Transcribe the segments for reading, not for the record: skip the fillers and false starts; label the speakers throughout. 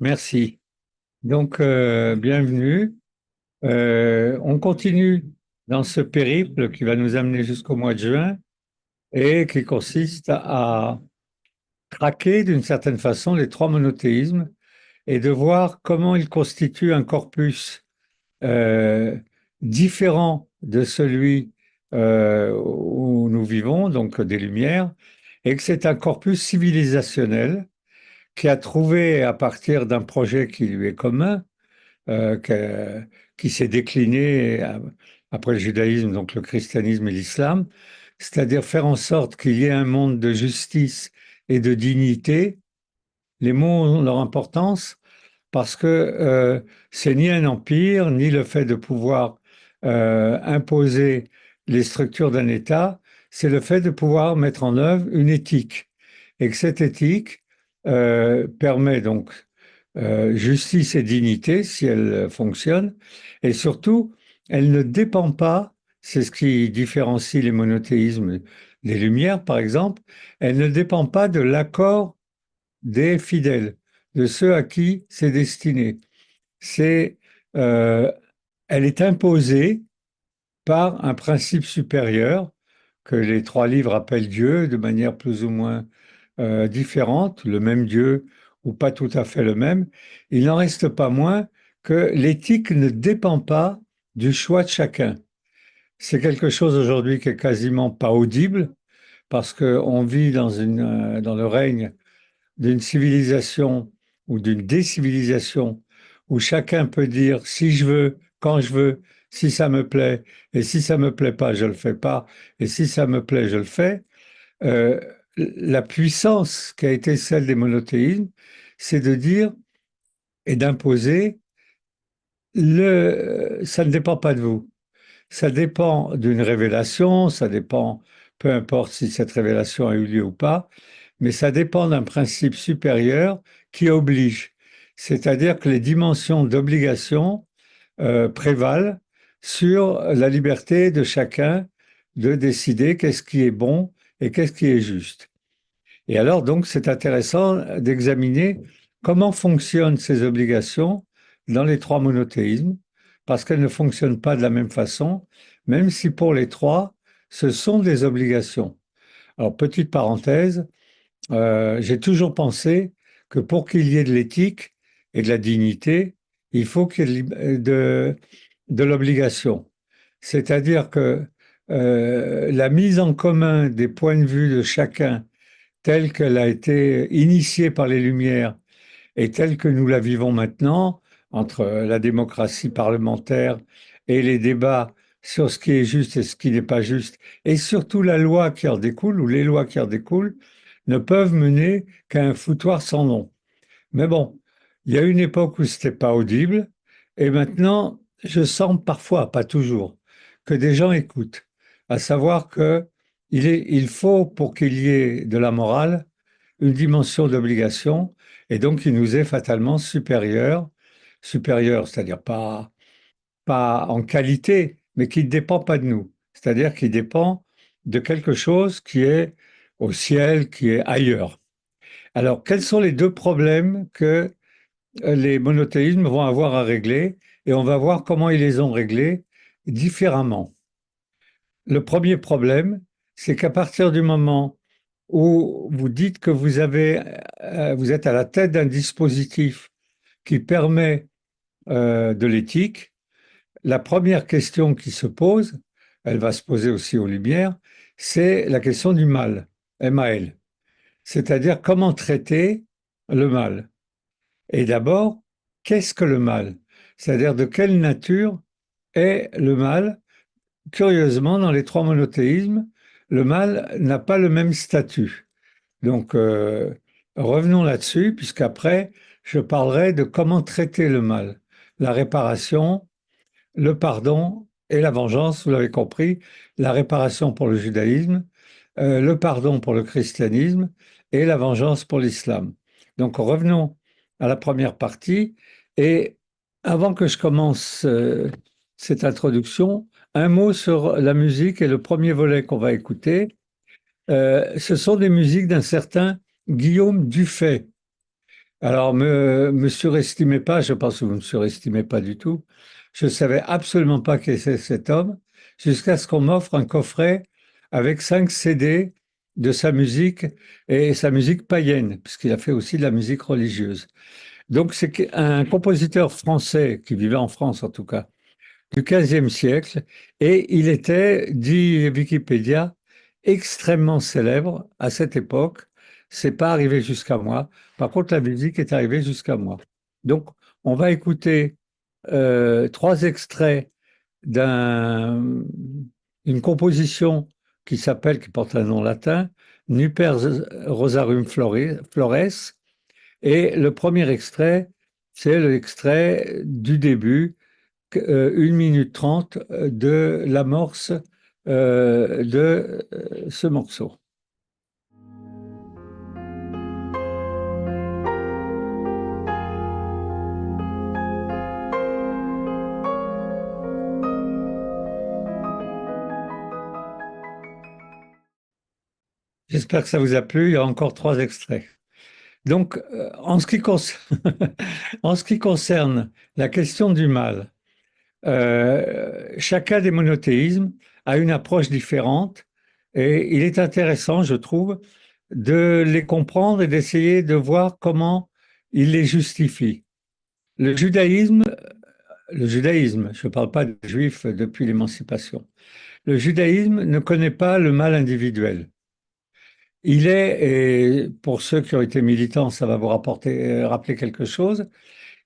Speaker 1: Merci. Donc, bienvenue. On continue dans ce périple qui va nous amener jusqu'au mois de juin et qui consiste à craquer d'une certaine façon les trois monothéismes et de voir comment ils constituent un corpus euh, différent de celui où nous vivons, donc des Lumières, et que c'est un corpus civilisationnel qui a trouvé à partir d'un projet qui lui est commun euh, que- qui s'est décliné après le judaïsme, donc le christianisme et l'islam, c'est-à-dire faire en sorte qu'il y ait un monde de justice et de dignité. Les mots ont leur importance parce que c'est ni un empire, ni le fait de pouvoir imposer les structures d'un État, c'est le fait de pouvoir mettre en œuvre une éthique. Et que cette éthique permet donc justice et dignité si elle fonctionne, et surtout, elle ne dépend pas, c'est ce qui différencie les monothéismes des Lumières, par exemple, elle ne dépend pas de l'accord des fidèles, de ceux à qui c'est destiné. C'est, euh, Elle est imposée par un principe supérieur que les trois livres appellent Dieu de manière plus ou moins différente, le même Dieu ou pas tout à fait le même. Il n'en reste pas moins que l'éthique ne dépend pas du choix de chacun. C'est quelque chose aujourd'hui qui est quasiment pas audible parce qu'on vit dans le règne d'une civilisation ou d'une décivilisation où chacun peut dire si je veux, quand je veux, si ça me plaît, et si ça me plaît pas, je le fais pas, et si ça me plaît, je le fais. Euh, la puissance qui a été celle des monothéismes, c'est de dire et d'imposer ça ne dépend pas de vous. Ça dépend d'une révélation, ça dépend, peu importe si cette révélation a eu lieu ou pas, mais ça dépend d'un principe supérieur qui oblige. C'est-à-dire que les dimensions d'obligation prévalent sur la liberté de chacun de décider qu'est-ce qui est bon et qu'est-ce qui est juste. Et alors, donc, c'est intéressant d'examiner comment fonctionnent ces obligations dans les trois monothéismes, parce qu'elles ne fonctionnent pas de la même façon, même si pour les trois, ce sont des obligations. Alors, petite parenthèse, j'ai toujours pensé que pour qu'il y ait de l'éthique et de la dignité, il faut qu'il y ait de l'obligation. C'est-à-dire que la mise en commun des points de vue de chacun telle qu'elle a été initiée par les Lumières et telle que nous la vivons maintenant, entre la démocratie parlementaire et les débats sur ce qui est juste et ce qui n'est pas juste, et surtout la loi qui en découle ou les lois qui en découlent, ne peuvent mener qu'à un foutoir sans nom. Mais bon, il y a une époque où c'était pas audible, et maintenant, je sens parfois, pas toujours, que des gens écoutent, à savoir que il faut, pour qu'il y ait de la morale, une dimension d'obligation, et donc il nous est fatalement supérieur, c'est-à-dire pas en qualité, mais qui ne dépend pas de nous, c'est-à-dire qui dépend de quelque chose qui est au ciel, qui est ailleurs. Alors, quels sont les deux problèmes que les monothéismes vont avoir à régler et on va voir comment ils les ont réglés différemment. Le premier problème, c'est qu'à partir du moment où vous dites que vous êtes à la tête d'un dispositif qui permet de l'éthique, la première question qui se pose, elle va se poser aussi aux Lumières, c'est la question du mal, MAL, c'est-à-dire comment traiter le mal. Et d'abord, qu'est-ce que le mal? C'est-à-dire de quelle nature est le mal? Curieusement, dans les trois monothéismes, le mal n'a pas le même statut. Donc, revenons là-dessus, puisqu'après, je parlerai de comment traiter le mal. La réparation, le pardon et la vengeance, vous l'avez compris, la réparation pour le judaïsme, le pardon pour le christianisme et la vengeance pour l'islam. Donc revenons à la première partie et avant que je commence cette introduction, un mot sur la musique et le premier volet qu'on va écouter. Ce sont des musiques d'un certain Guillaume Dufay. Alors, me surestimez pas, je pense que vous ne me surestimez pas du tout. Je ne savais absolument pas qui était cet homme, jusqu'à ce qu'on m'offre un coffret avec 5 CD de sa musique et sa musique païenne, puisqu'il a fait aussi de la musique religieuse. Donc, c'est un compositeur français, qui vivait en France en tout cas, du XVe siècle, et il était, dit Wikipédia, extrêmement célèbre à cette époque. C'est pas arrivé jusqu'à moi. Par contre, la musique est arrivée jusqu'à moi. Donc, on va écouter 3 extraits d'un, une composition qui porte un nom latin, Nuper Rosarum Flores, et le premier extrait, c'est l'extrait du début 1 minute 30 de l'amorce de ce morceau. J'espère que ça vous a plu. Il y a encore 3 extraits. Donc, en ce qui concerne la question du mal, chacun des monothéismes a une approche différente et il est intéressant, je trouve, de les comprendre et d'essayer de voir comment ils les justifient. Le judaïsme, je ne parle pas des juifs depuis l'émancipation, le judaïsme ne connaît pas le mal individuel. Il est, et pour ceux qui ont été militants, ça va vous rappeler quelque chose,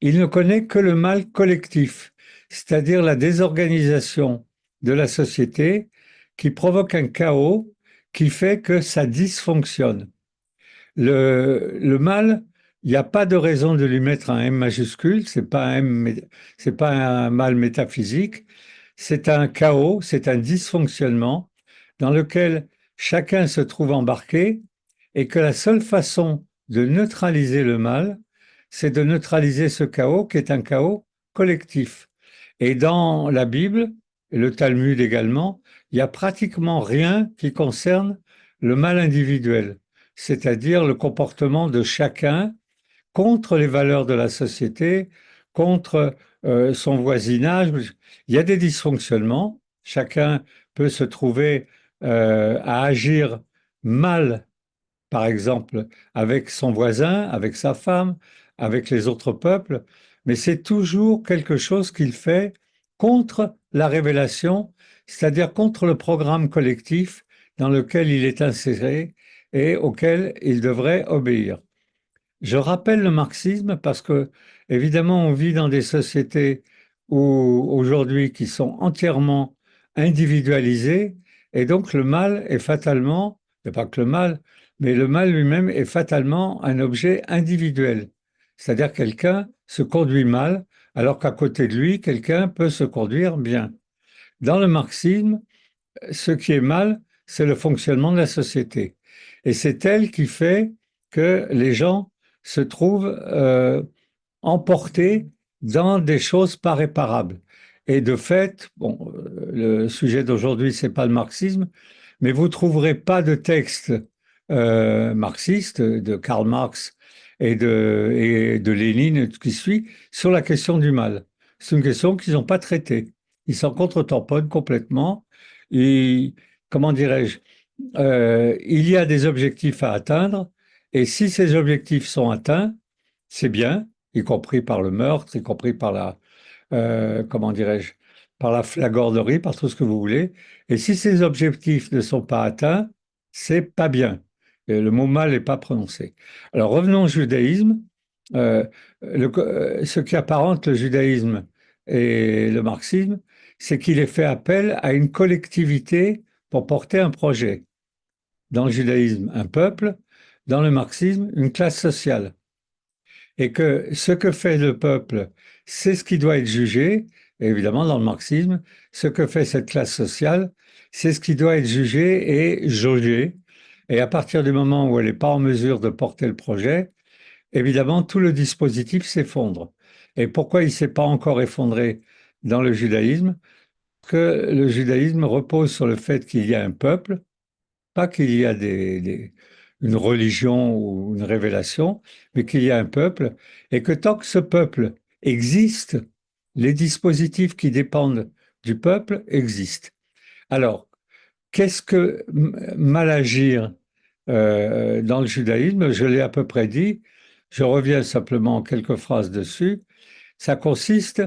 Speaker 1: il ne connaît que le mal collectif, c'est-à-dire la désorganisation de la société qui provoque un chaos qui fait que ça dysfonctionne. Le mal, il n'y a pas de raison de lui mettre un M majuscule, c'est pas un mal métaphysique, c'est un chaos, c'est un dysfonctionnement dans lequel chacun se trouve embarqué et que la seule façon de neutraliser le mal, c'est de neutraliser ce chaos qui est un chaos collectif. Et dans la Bible, et le Talmud également, il n'y a pratiquement rien qui concerne le mal individuel, c'est-à-dire le comportement de chacun contre les valeurs de la société, contre son voisinage. Il y a des dysfonctionnements, chacun peut se trouver à agir mal, par exemple, avec son voisin, avec sa femme, avec les autres peuples, mais c'est toujours quelque chose qu'il fait contre la révélation, c'est-à-dire contre le programme collectif dans lequel il est inséré et auquel il devrait obéir. Je rappelle le marxisme parce que, évidemment, on vit dans des sociétés où, aujourd'hui, qui sont entièrement individualisées, et donc le mal est fatalement, et pas que le mal, mais le mal lui-même est fatalement un objet individuel. C'est-à-dire quelqu'un se conduit mal, alors qu'à côté de lui, quelqu'un peut se conduire bien. Dans le marxisme, ce qui est mal, c'est le fonctionnement de la société. Et c'est elle qui fait que les gens se trouvent emportés dans des choses pas réparables. Et de fait, bon, le sujet d'aujourd'hui, c'est pas le marxisme, mais vous trouverez pas de texte marxiste de Karl Marx et de Lénine et tout ce qui suit sur la question du mal. C'est une question qu'ils n'ont pas traitée. Ils s'en contre-tamponnent complètement. Et, comment dirais-je, il y a des objectifs à atteindre, et si ces objectifs sont atteints, c'est bien, y compris par le meurtre, y compris par la, comment dirais-je, par la flagornerie, par tout ce que vous voulez. Et si ces objectifs ne sont pas atteints, c'est pas bien. Et le mot mal n'est pas prononcé. Alors revenons au judaïsme. Euh, ce qui apparente le judaïsme et le marxisme, c'est qu'il est fait appel à une collectivité pour porter un projet. Dans le judaïsme, un peuple, dans le marxisme, une classe sociale. Et que ce que fait le peuple, c'est ce qui doit être jugé. Et évidemment, dans le marxisme, ce que fait cette classe sociale, c'est ce qui doit être jugé et jaugé. Et à partir du moment où elle n'est pas en mesure de porter le projet, évidemment, tout le dispositif s'effondre. Et pourquoi il ne s'est pas encore effondré dans le judaïsme? Que le judaïsme repose sur le fait qu'il y a un peuple, pas qu'il y a une religion ou une révélation, mais qu'il y a un peuple, et que tant que ce peuple existe, les dispositifs qui dépendent du peuple existent. Alors, qu'est-ce que mal agir dans le judaïsme? Je l'ai à peu près dit, je reviens simplement en quelques phrases dessus. Ça consiste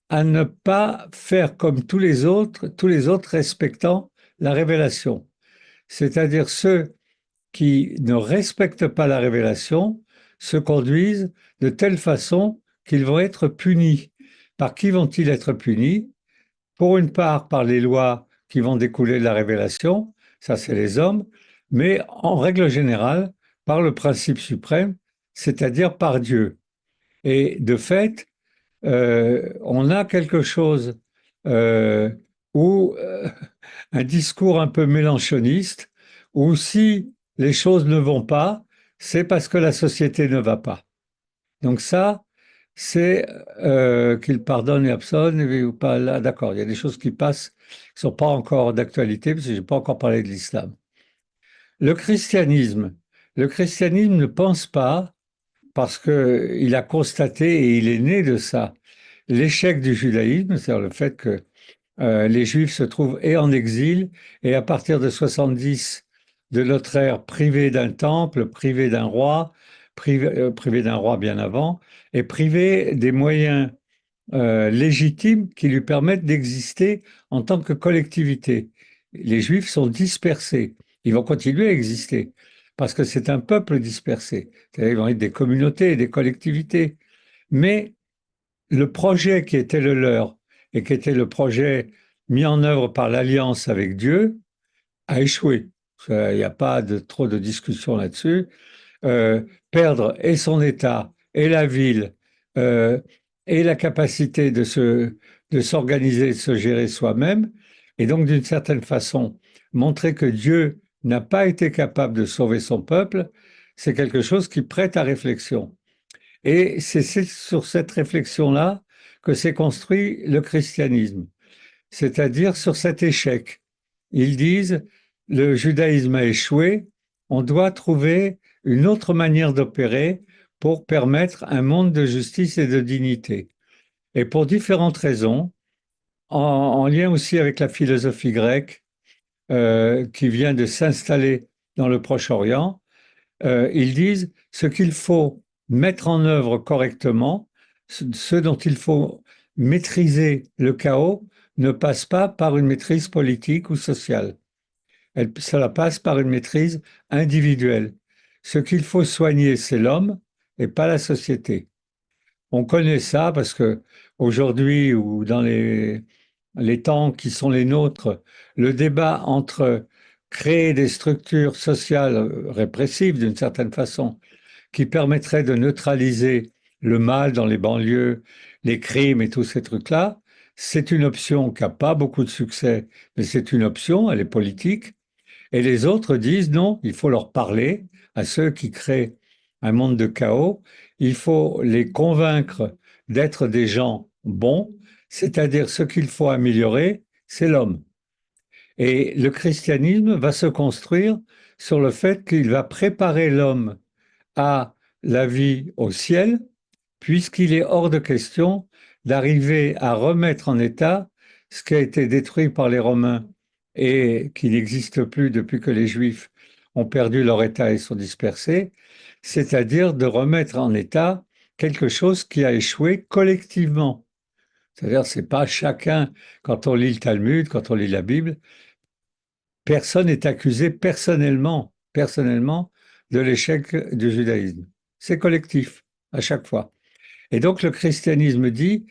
Speaker 1: à ne pas faire comme tous les autres respectant la révélation. C'est-à-dire ceux qui ne respectent pas la révélation se conduisent de telle façon qu'ils vont être punis. Par qui vont-ils être punis? Pour une part, par les lois qui vont découler de la révélation, ça c'est les hommes, mais en règle générale, par le principe suprême, c'est-à-dire par Dieu. Et de fait, on a quelque chose euh, où un discours un peu mélanchoniste, où si les choses ne vont pas, c'est parce que la société ne va pas. Donc ça, c'est qu'il pardonne et absonne, ou pas là, d'accord, il y a des choses qui passent, qui ne sont pas encore d'actualité, parce que je n'ai pas encore parlé de l'islam. Le christianisme, le christianisme ne pense pas, parce qu'il a constaté, et il est né de ça, l'échec du judaïsme, c'est-à-dire le fait que les Juifs se trouvent et en exil, et à partir de 70 de notre ère, privés d'un temple, privés d'un roi, privés d'un roi bien avant, et privés des moyens légitimes qui lui permettent d'exister en tant que collectivité. Les Juifs sont dispersés. Ils vont continuer à exister parce que c'est un peuple dispersé. C'est-à-dire, ils vont être des communautés et des collectivités. Mais le projet qui était le leur et qui était le projet mis en œuvre par l'alliance avec Dieu a échoué. Il n'y a pas trop de discussion là-dessus. Perdre et son État et la ville euh, et la capacité de s'organiser, de se gérer soi-même, et donc d'une certaine façon montrer que Dieu n'a pas été capable de sauver son peuple, c'est quelque chose qui prête à réflexion. Et c'est sur cette réflexion-là que s'est construit le christianisme, c'est-à-dire sur cet échec. Ils disent, le judaïsme a échoué, on doit trouver une autre manière d'opérer pour permettre un monde de justice et de dignité. Et pour différentes raisons, en lien aussi avec la philosophie grecque qui vient de s'installer dans le Proche-Orient, ils disent ce qu'il faut mettre en œuvre correctement, ce dont il faut maîtriser le chaos, ne passe pas par une maîtrise politique ou sociale. Cela passe par une maîtrise individuelle. Ce qu'il faut soigner, c'est l'homme et pas la société. On connaît ça parce que aujourd'hui ou dans les temps qui sont les nôtres, le débat entre créer des structures sociales répressives d'une certaine façon qui permettraient de neutraliser le mal dans les banlieues, les crimes et tous ces trucs-là, c'est une option qui n'a pas beaucoup de succès, mais c'est une option, elle est politique. Et les autres disent non, il faut leur parler à ceux qui créent un monde de chaos, il faut les convaincre d'être des gens bons, c'est-à-dire ce qu'il faut améliorer, c'est l'homme. Et le christianisme va se construire sur le fait qu'il va préparer l'homme à la vie au ciel, puisqu'il est hors de question d'arriver à remettre en état ce qui a été détruit par les Romains et qui n'existe plus depuis que les Juifs ont perdu leur état et sont dispersés, c'est-à-dire de remettre en état quelque chose qui a échoué collectivement. C'est-à-dire, c'est pas chacun, quand on lit le Talmud, quand on lit la Bible, personne n'est accusé personnellement de l'échec du judaïsme. C'est collectif, à chaque fois. Et donc le christianisme dit,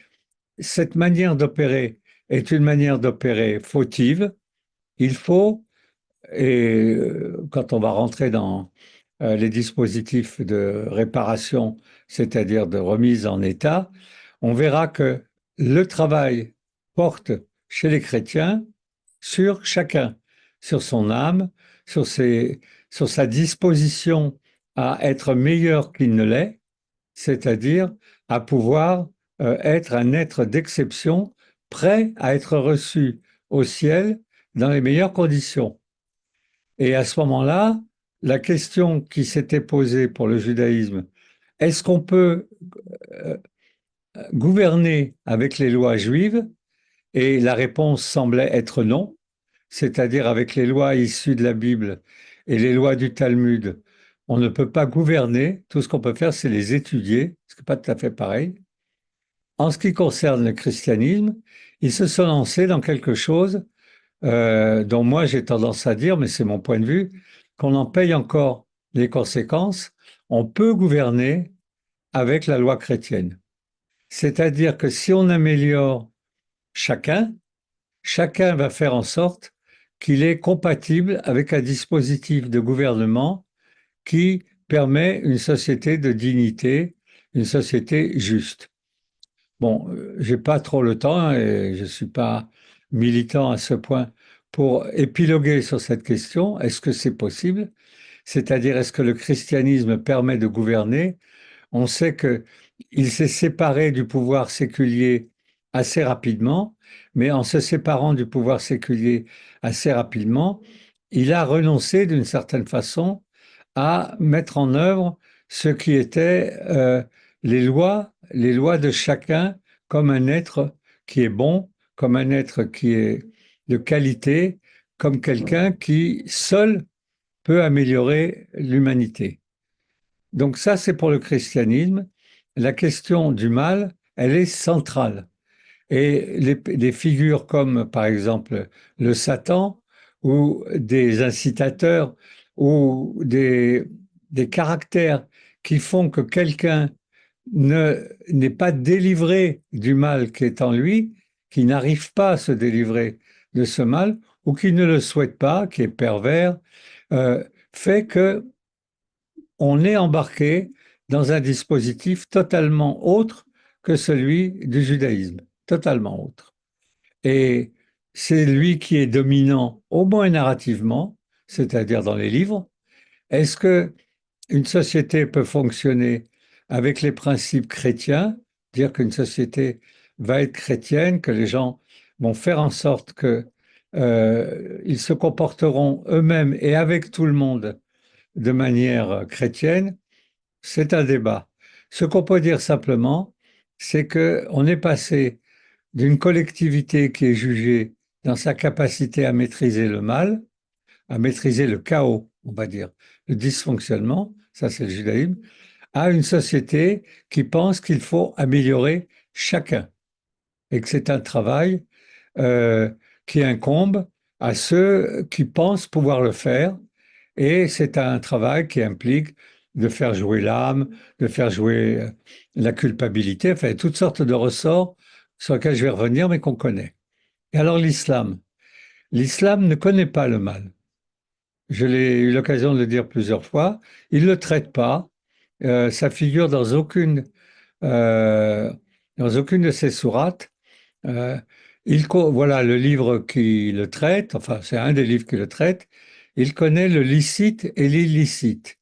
Speaker 1: cette manière d'opérer est une manière d'opérer fautive. Il faut, et quand on va rentrer dans les dispositifs de réparation, c'est-à-dire de remise en état, on verra que le travail porte chez les chrétiens sur chacun, sur son âme, sur, sur sa disposition à être meilleur qu'il ne l'est, c'est-à-dire à pouvoir être un être d'exception, prêt à être reçu au ciel dans les meilleures conditions. Et à ce moment-là, la question qui s'était posée pour le judaïsme, est-ce qu'on peut euh, gouverner avec les lois juives? Et la réponse semblait être non, c'est-à-dire avec les lois issues de la Bible et les lois du Talmud, on ne peut pas gouverner, tout ce qu'on peut faire, c'est les étudier, ce qui n'est pas tout à fait pareil. En ce qui concerne le christianisme, ils se sont lancés dans quelque chose dont moi j'ai tendance à dire, mais c'est mon point de vue, qu'on en paye encore les conséquences. On peut gouverner avec la loi chrétienne. C'est-à-dire que si on améliore chacun, chacun va faire en sorte qu'il est compatible avec un dispositif de gouvernement qui permet une société de dignité, une société juste. Bon, j'ai pas trop le temps et je suis pas militant à ce point pour épiloguer sur cette question. Est-ce que c'est possible? C'est-à-dire, est-ce que le christianisme permet de gouverner? On sait que il s'est séparé du pouvoir séculier assez rapidement, mais en se séparant du pouvoir séculier assez rapidement, il a renoncé d'une certaine façon à mettre en œuvre ce qui était les lois de chacun comme un être qui est bon, comme un être qui est de qualité, comme quelqu'un qui seul peut améliorer l'humanité. Donc ça, c'est pour le christianisme. La question du mal, elle est centrale. Et les figures comme, par exemple, le Satan, ou des incitateurs, ou des caractères qui font que quelqu'un n'est pas délivré du mal qui est en lui, qui n'arrive pas à se délivrer de ce mal, ou qui ne le souhaite pas, qui est pervers, euh, fait que on est embarqué dans un dispositif totalement autre que celui du judaïsme, totalement autre. Et c'est lui qui est dominant, au moins narrativement, c'est-à-dire dans les livres. Est-ce que une société peut fonctionner avec les principes chrétiens, dire qu'une société va être chrétienne, que les gens vont faire en sorte que ils se comporteront eux-mêmes et avec tout le monde de manière chrétienne? C'est un débat. Ce qu'on peut dire simplement, c'est qu'on est passé d'une collectivité qui est jugée dans sa capacité à maîtriser le mal, à maîtriser le chaos, on va dire, le dysfonctionnement, ça c'est le judaïsme, à une société qui pense qu'il faut améliorer chacun et que c'est un travail euh, qui incombe à ceux qui pensent pouvoir le faire, et c'est un travail qui implique de faire jouer l'âme, de faire jouer la culpabilité, enfin toutes sortes de ressorts sur lesquels je vais revenir, mais qu'on connaît. Et alors l'islam. L'islam ne connaît pas le mal. Je l'ai eu l'occasion de le dire plusieurs fois. Il ne le traite pas. Ça figure euh, dans aucune de ses sourates. Euh, voilà le livre qui le traite, enfin c'est un des livres qui le traite. Il connaît le licite et l'illicite.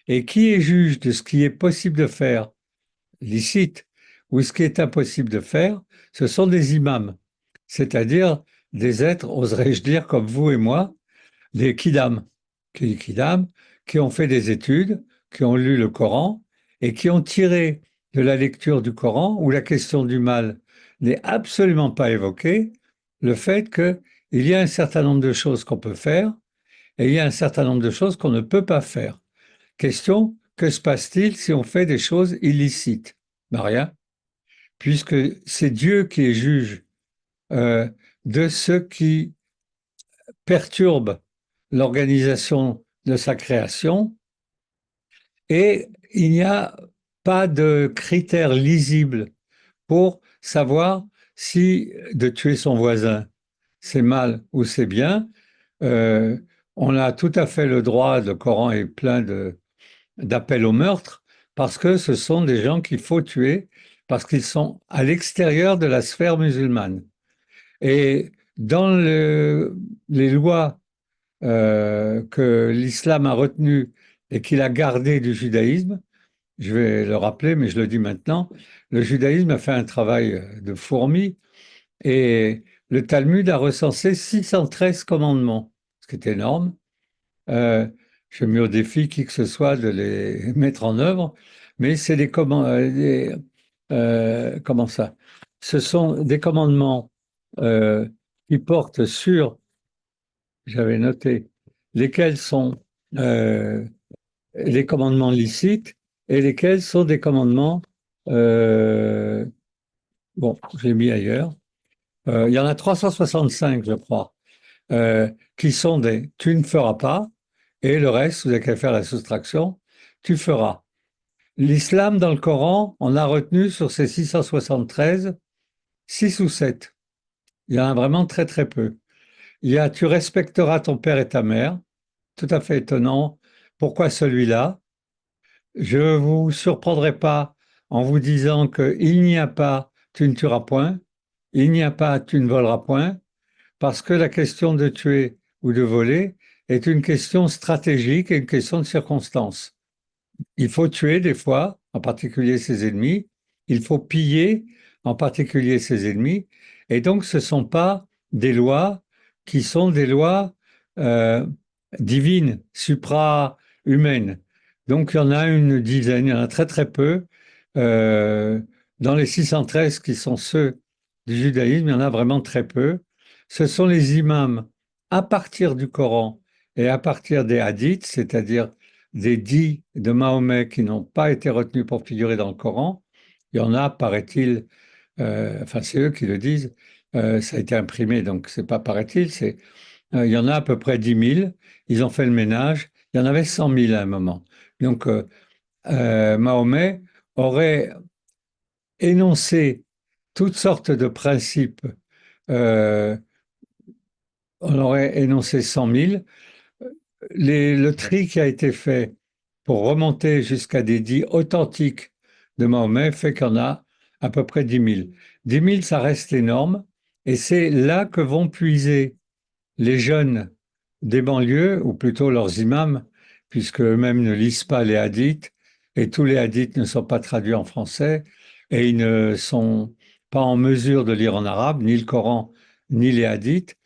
Speaker 1: Et qui est juge de ce qui est possible de faire, licite, ou ce qui est impossible de faire, ce sont des imams, c'est-à-dire des êtres, oserais-je dire, comme vous et moi, des kidam, qui ont fait des études, qui ont lu le Coran et qui ont tiré de la lecture du Coran, où la question du mal n'est absolument pas évoquée, le fait qu'il y a un certain nombre de choses qu'on peut faire et il y a un certain nombre de choses qu'on ne peut pas faire. Question, que se passe-t-il si on fait des choses illicites? Ben rien, puisque c'est Dieu qui est juge euh, de ce qui perturbe l'organisation de sa création, et il n'y a pas de critères lisibles pour savoir si de tuer son voisin, c'est mal ou c'est bien. Euh, on a tout à fait le droit, le Coran est plein d'appels au meurtre, parce que ce sont des gens qu'il faut tuer, parce qu'ils sont à l'extérieur de la sphère musulmane. Et dans les lois que l'islam a retenues et qu'il a gardées du judaïsme, je vais le rappeler, mais je le dis maintenant, le judaïsme a fait un travail de fourmi, et le Talmud a recensé 613 commandements, ce qui est énorme. Euh, je mets au défi qui que ce soit de les mettre en œuvre, mais c'est comment ça? Ce sont des commandements euh, qui portent sur, j'avais noté, lesquels sont euh, les commandements licites et lesquels sont des commandements, euh, bon, j'ai mis ailleurs. Il y en a 365, je crois, qui sont des tu ne feras pas, et le reste, vous n'avez qu'à faire la soustraction, tu feras. L'islam dans le Coran, on a retenu sur ces 673, 6 ou 7. Il y en a vraiment très très peu. Il y a tu respecteras ton père et ta mère, tout à fait étonnant. Pourquoi celui-là? Je ne vous surprendrai pas en vous disant qu'il n'y a pas tu ne tueras point, il n'y a pas tu ne voleras point, parce que la question de tuer ou de voler est une question stratégique et une question de circonstance. Il faut tuer des fois, en particulier ses ennemis. Il faut piller, en particulier ses ennemis. Et donc, ce ne sont pas des lois qui sont des lois euh, divines, supra-humaines. Donc, il y en a une dizaine, il y en a très très peu. Euh, dans les 613 qui sont ceux du judaïsme, il y en a vraiment très peu. Ce sont les imams à partir du Coran et à partir des hadiths, c'est-à-dire des dix de Mahomet qui n'ont pas été retenus pour figurer dans le Coran. Il y en a, paraît-il, enfin c'est eux qui le disent, ça a été imprimé, donc c'est pas paraît-il, il y en a à peu près 10 000. Ils ont fait le ménage. Il y en avait 100 000 à un moment. Donc Mahomet aurait énoncé toutes sortes de principes. euh, on aurait énoncé 100 000. Le tri qui a été fait pour remonter jusqu'à des dits authentiques de Mahomet fait qu'il y en a à peu près 10 000. 10 000, ça reste énorme, et c'est là que vont puiser les jeunes des banlieues, ou plutôt leurs imams, puisque eux-mêmes ne lisent pas les hadiths, et tous les hadiths ne sont pas traduits en français, et ils ne sont pas en mesure de lire en arabe, ni le Coran, ni les hadiths.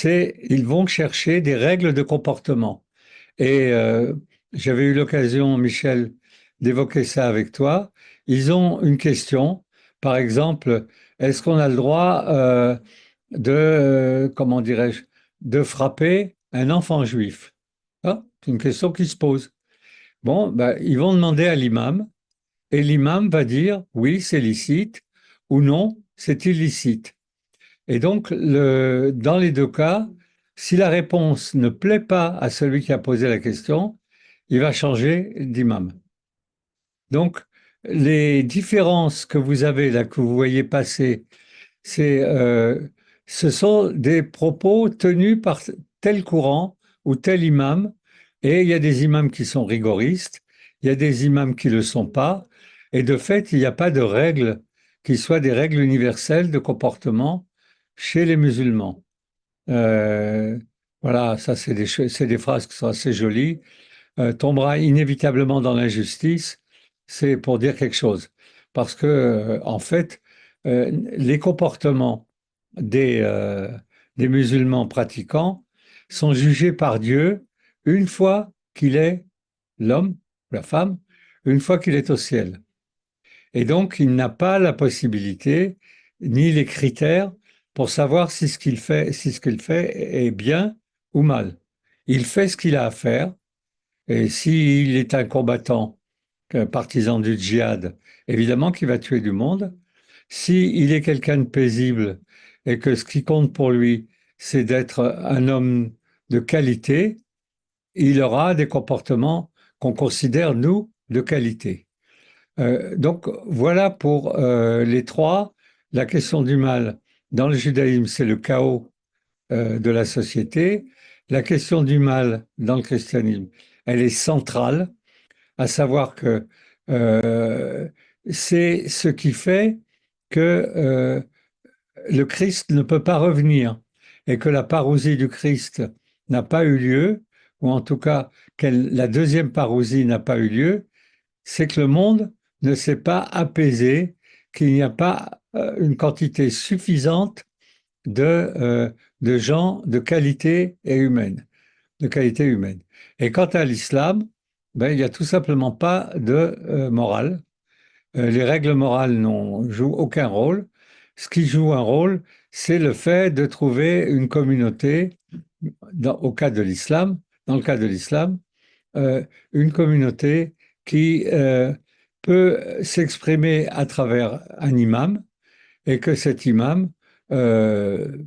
Speaker 1: Ils vont chercher des règles de comportement. Et j'avais eu l'occasion, Michel, d'évoquer ça avec toi. Ils ont une question, par exemple, est-ce qu'on a le droit comment dirais-je, de frapper un enfant juif? Ah, c'est une question qui se pose. Bon, ben, ils vont demander à l'imam, et l'imam va dire oui, c'est licite, ou non, c'est illicite. Et donc, dans les deux cas, si la réponse ne plaît pas à celui qui a posé la question, il va changer d'imam. Donc, les différences que vous avez là, que vous voyez passer, c'est, ce sont des propos tenus par tel courant ou tel imam, et il y a des imams qui sont rigoristes, il y a des imams qui ne le sont pas, et de fait, il n'y a pas de règles qui soient des règles universelles de comportement chez les musulmans. Euh, voilà, ça c'est des phrases qui sont assez jolies. Tombera inévitablement dans l'injustice, c'est pour dire quelque chose. Parce que, en fait, les comportements des, euh, des musulmans pratiquants sont jugés par Dieu une fois qu'il est l'homme, la femme, une fois qu'il est au ciel. Et donc, il n'a pas la possibilité ni les critères pour savoir si ce qu'il fait est bien ou mal. Il fait ce qu'il a à faire, et s'il est un combattant, un partisan du djihad, évidemment qu'il va tuer du monde. S'il est quelqu'un de paisible et que ce qui compte pour lui, c'est d'être un homme de qualité, il aura des comportements qu'on considère, nous, de qualité. Donc voilà pour les trois. La question du mal dans le judaïsme, c'est le chaos de la société. La question du mal dans le christianisme, elle est centrale, à savoir que euh, c'est ce qui fait que le Christ ne peut pas revenir et que la parousie du Christ n'a pas eu lieu, ou en tout cas que la deuxième parousie n'a pas eu lieu, c'est que le monde ne s'est pas apaisé, qu'il n'y a pas une quantité suffisante de, euh, de gens de qualité et humaine. de qualité humaine. Et quant à l'islam, ben, il n'y a tout simplement pas de morale. Les règles morales n'ont jouent aucun rôle. Ce qui joue un rôle, c'est le fait de trouver une communauté, au cas de l'islam, dans le cas de l'islam, une communauté qui peut s'exprimer à travers un imam et que cet imam euh,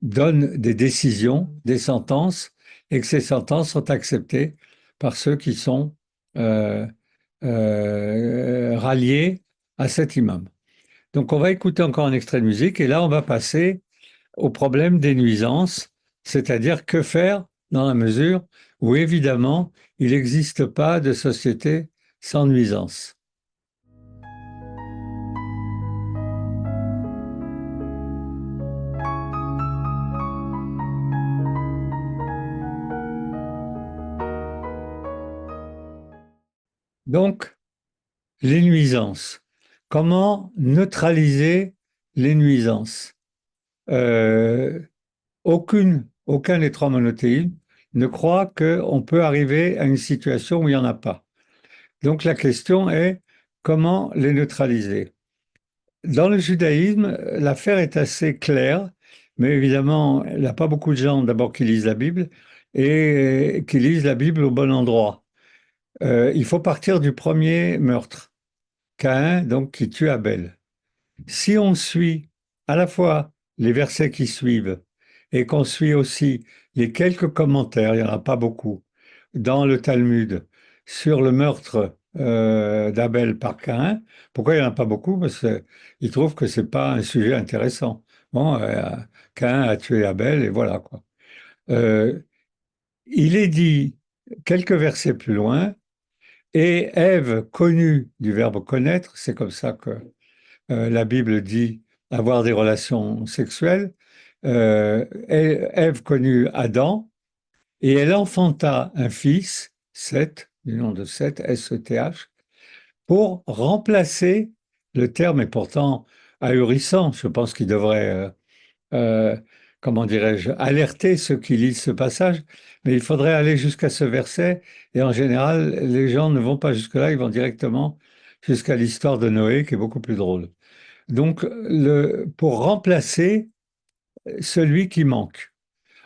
Speaker 1: donne des décisions, des sentences, et que ces sentences sont acceptées par ceux qui sont euh, ralliés à cet imam. Donc on va écouter encore un extrait de musique et là on va passer au problème des nuisances, c'est-à-dire que faire dans la mesure où évidemment il n'existe pas de société sans nuisance. Donc, les nuisances. Comment neutraliser les nuisances? Euh, aucun des trois monothéismes ne croit qu'on peut arriver à une situation où il n'y en a pas. Donc la question est comment les neutraliser? Dans le judaïsme, l'affaire est assez claire, mais évidemment, il n'y a pas beaucoup de gens d'abord qui lisent la Bible et qui lisent la Bible au bon endroit. Il faut partir du premier meurtre, Caïn, donc qui tue Abel. Si on suit à la fois les versets qui suivent et qu'on suit aussi les quelques commentaires, il n'y en a pas beaucoup, dans le Talmud sur le meurtre d'Abel par Caïn, pourquoi il n'y en a pas beaucoup? Parce qu'ils trouvent que c'est pas un sujet intéressant. Bon, Caïn a tué Abel et voilà quoi. Euh, il est dit quelques versets plus loin, et Ève, connue du verbe connaître, c'est comme ça que la Bible dit avoir des relations sexuelles. Ève connut Adam et elle enfanta un fils, Seth, du nom de Seth, S-E-T-H, pour remplacer, le terme est pourtant ahurissant, je pense qu'il devrait, euh, comment dirais-je, alerter ceux qui lisent ce passage, mais il faudrait aller jusqu'à ce verset, et en général, les gens ne vont pas jusque-là, ils vont directement jusqu'à l'histoire de Noé, qui est beaucoup plus drôle. Donc, pour remplacer celui qui manque.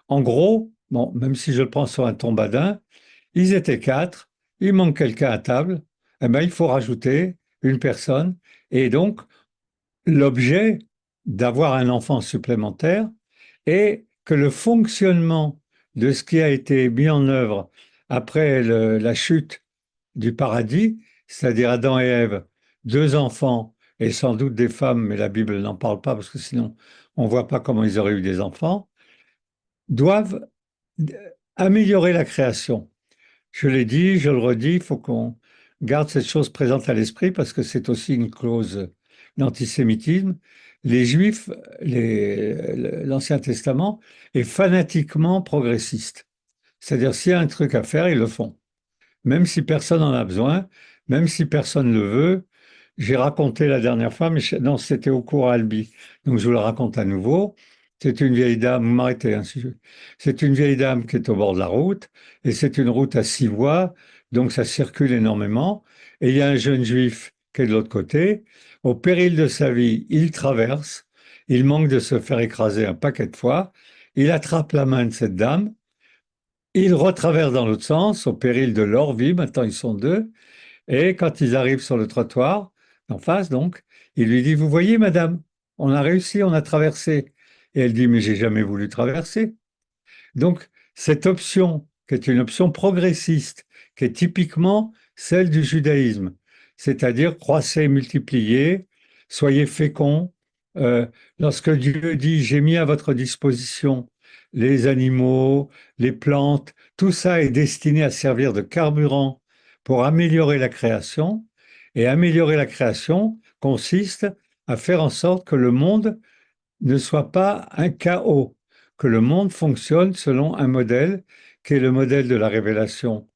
Speaker 1: En gros, bon, même si je le prends sur un ton badin, ils étaient quatre, il manque quelqu'un à table, eh ben, il faut rajouter une personne. Et donc, l'objet d'avoir un enfant supplémentaire est que le fonctionnement de ce qui a été mis en œuvre après la chute du paradis, c'est-à-dire Adam et Ève, deux enfants et sans doute des femmes, mais la Bible n'en parle pas parce que sinon on ne voit pas comment ils auraient eu des enfants, doivent améliorer la création. Je l'ai dit, je le redis, il faut qu'on garde cette chose présente à l'esprit parce que c'est aussi une clause d'antisémitisme. Les Juifs, l'Ancien Testament est fanatiquement progressiste. C'est-à-dire, s'il y a un truc à faire, ils le font même si personne n'en a besoin, même si personne ne le veut. J'ai raconté la dernière fois, mais non, c'était au cours à Albi. Donc je vous le raconte à nouveau. C'est une vieille dame, vous m'arrêtez, hein, c'est une vieille dame qui est au bord de la route, et c'est une route à 6 voies, donc ça circule énormément. Et il y a un jeune juif qui est de l'autre côté. Au péril de sa vie, il traverse, il manque de se faire écraser un paquet de fois. Il attrape la main de cette dame, ils retraversent dans l'autre sens, au péril de leur vie. Maintenant, ils sont deux. Et quand ils arrivent sur le trottoir, en face, donc, il lui dit, vous voyez, madame, on a réussi, on a traversé. Et elle dit, mais j'ai jamais voulu traverser. Donc, cette option, qui est une option progressiste, qui est typiquement celle du judaïsme, c'est-à-dire croissez, multipliez, soyez féconds. Euh, Lorsque Dieu dit, j'ai mis à votre disposition les animaux, les plantes, tout ça est destiné à servir de carburant pour améliorer la création. Et améliorer la création consiste à faire en sorte que le monde ne soit pas un chaos, que le monde fonctionne selon un modèle qui est le modèle de la révélation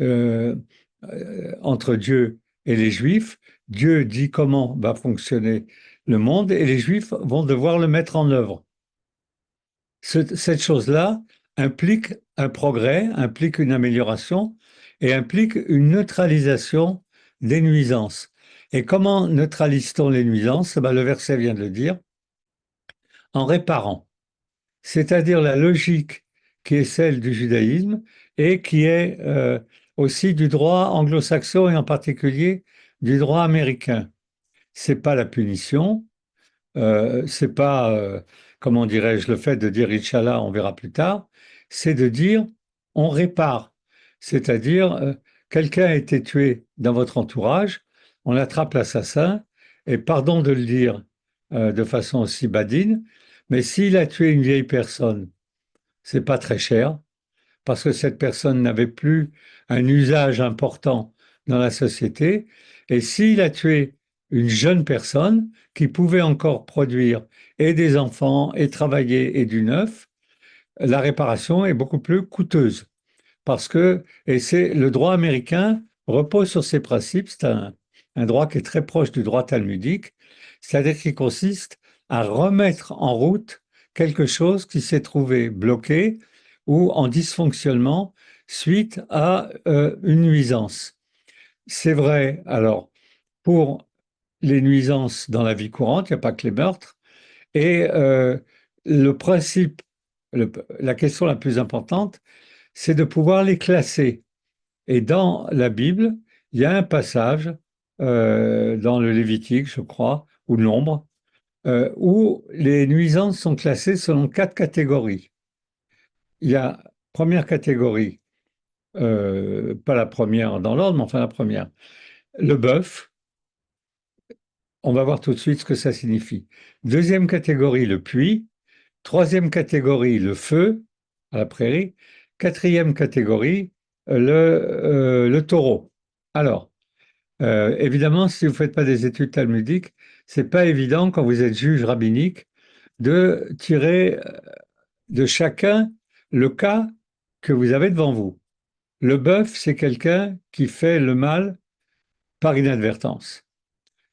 Speaker 1: euh, entre Dieu et les Juifs. Dieu dit comment va fonctionner le monde et les Juifs vont devoir le mettre en œuvre. Cette chose-là implique un progrès, implique une amélioration et implique une neutralisation des nuisances. Et comment neutralise-t-on les nuisances? Ben, le verset vient de le dire, en réparant, c'est-à-dire la logique qui est celle du judaïsme et qui est aussi du droit anglo-saxon et en particulier du droit américain. C'est pas la punition, c'est pas, comment dirais-je, le fait de dire Inch'Allah, on verra plus tard, c'est de dire on répare. C'est-à-dire, quelqu'un a été tué dans votre entourage, on attrape l'assassin, et pardon de le dire de façon aussi badine, mais s'il a tué une vieille personne, c'est pas très cher, parce que cette personne n'avait plus un usage important dans la société. Et s'il a tué une jeune personne qui pouvait encore produire et des enfants et travailler et du neuf, la réparation est beaucoup plus coûteuse. Parce que, et c'est le droit américain repose sur ces principes, c'est un droit qui est très proche du droit talmudique, c'est-à-dire qui consiste à remettre en route quelque chose qui s'est trouvé bloqué ou en dysfonctionnement suite à une nuisance. C'est vrai, alors, pour les nuisances dans la vie courante, il n'y a pas que les meurtres, et le principe, la question la plus importante, c'est de pouvoir les classer. Et dans la Bible, il y a un passage, dans le Lévitique, je crois, ou le Nombre, où les nuisances sont classées selon quatre catégories. Il y a première catégorie, pas la première dans l'ordre, mais enfin la première. Le bœuf, on va voir tout de suite ce que ça signifie. Deuxième catégorie, le puits. Troisième catégorie, le feu à la prairie. Quatrième catégorie, le taureau. Alors, évidemment, si vous ne faites pas des études talmudiques, c'est pas évident quand vous êtes juge rabbinique de tirer de chacun le cas que vous avez devant vous. Le bœuf, c'est quelqu'un qui fait le mal par inadvertance.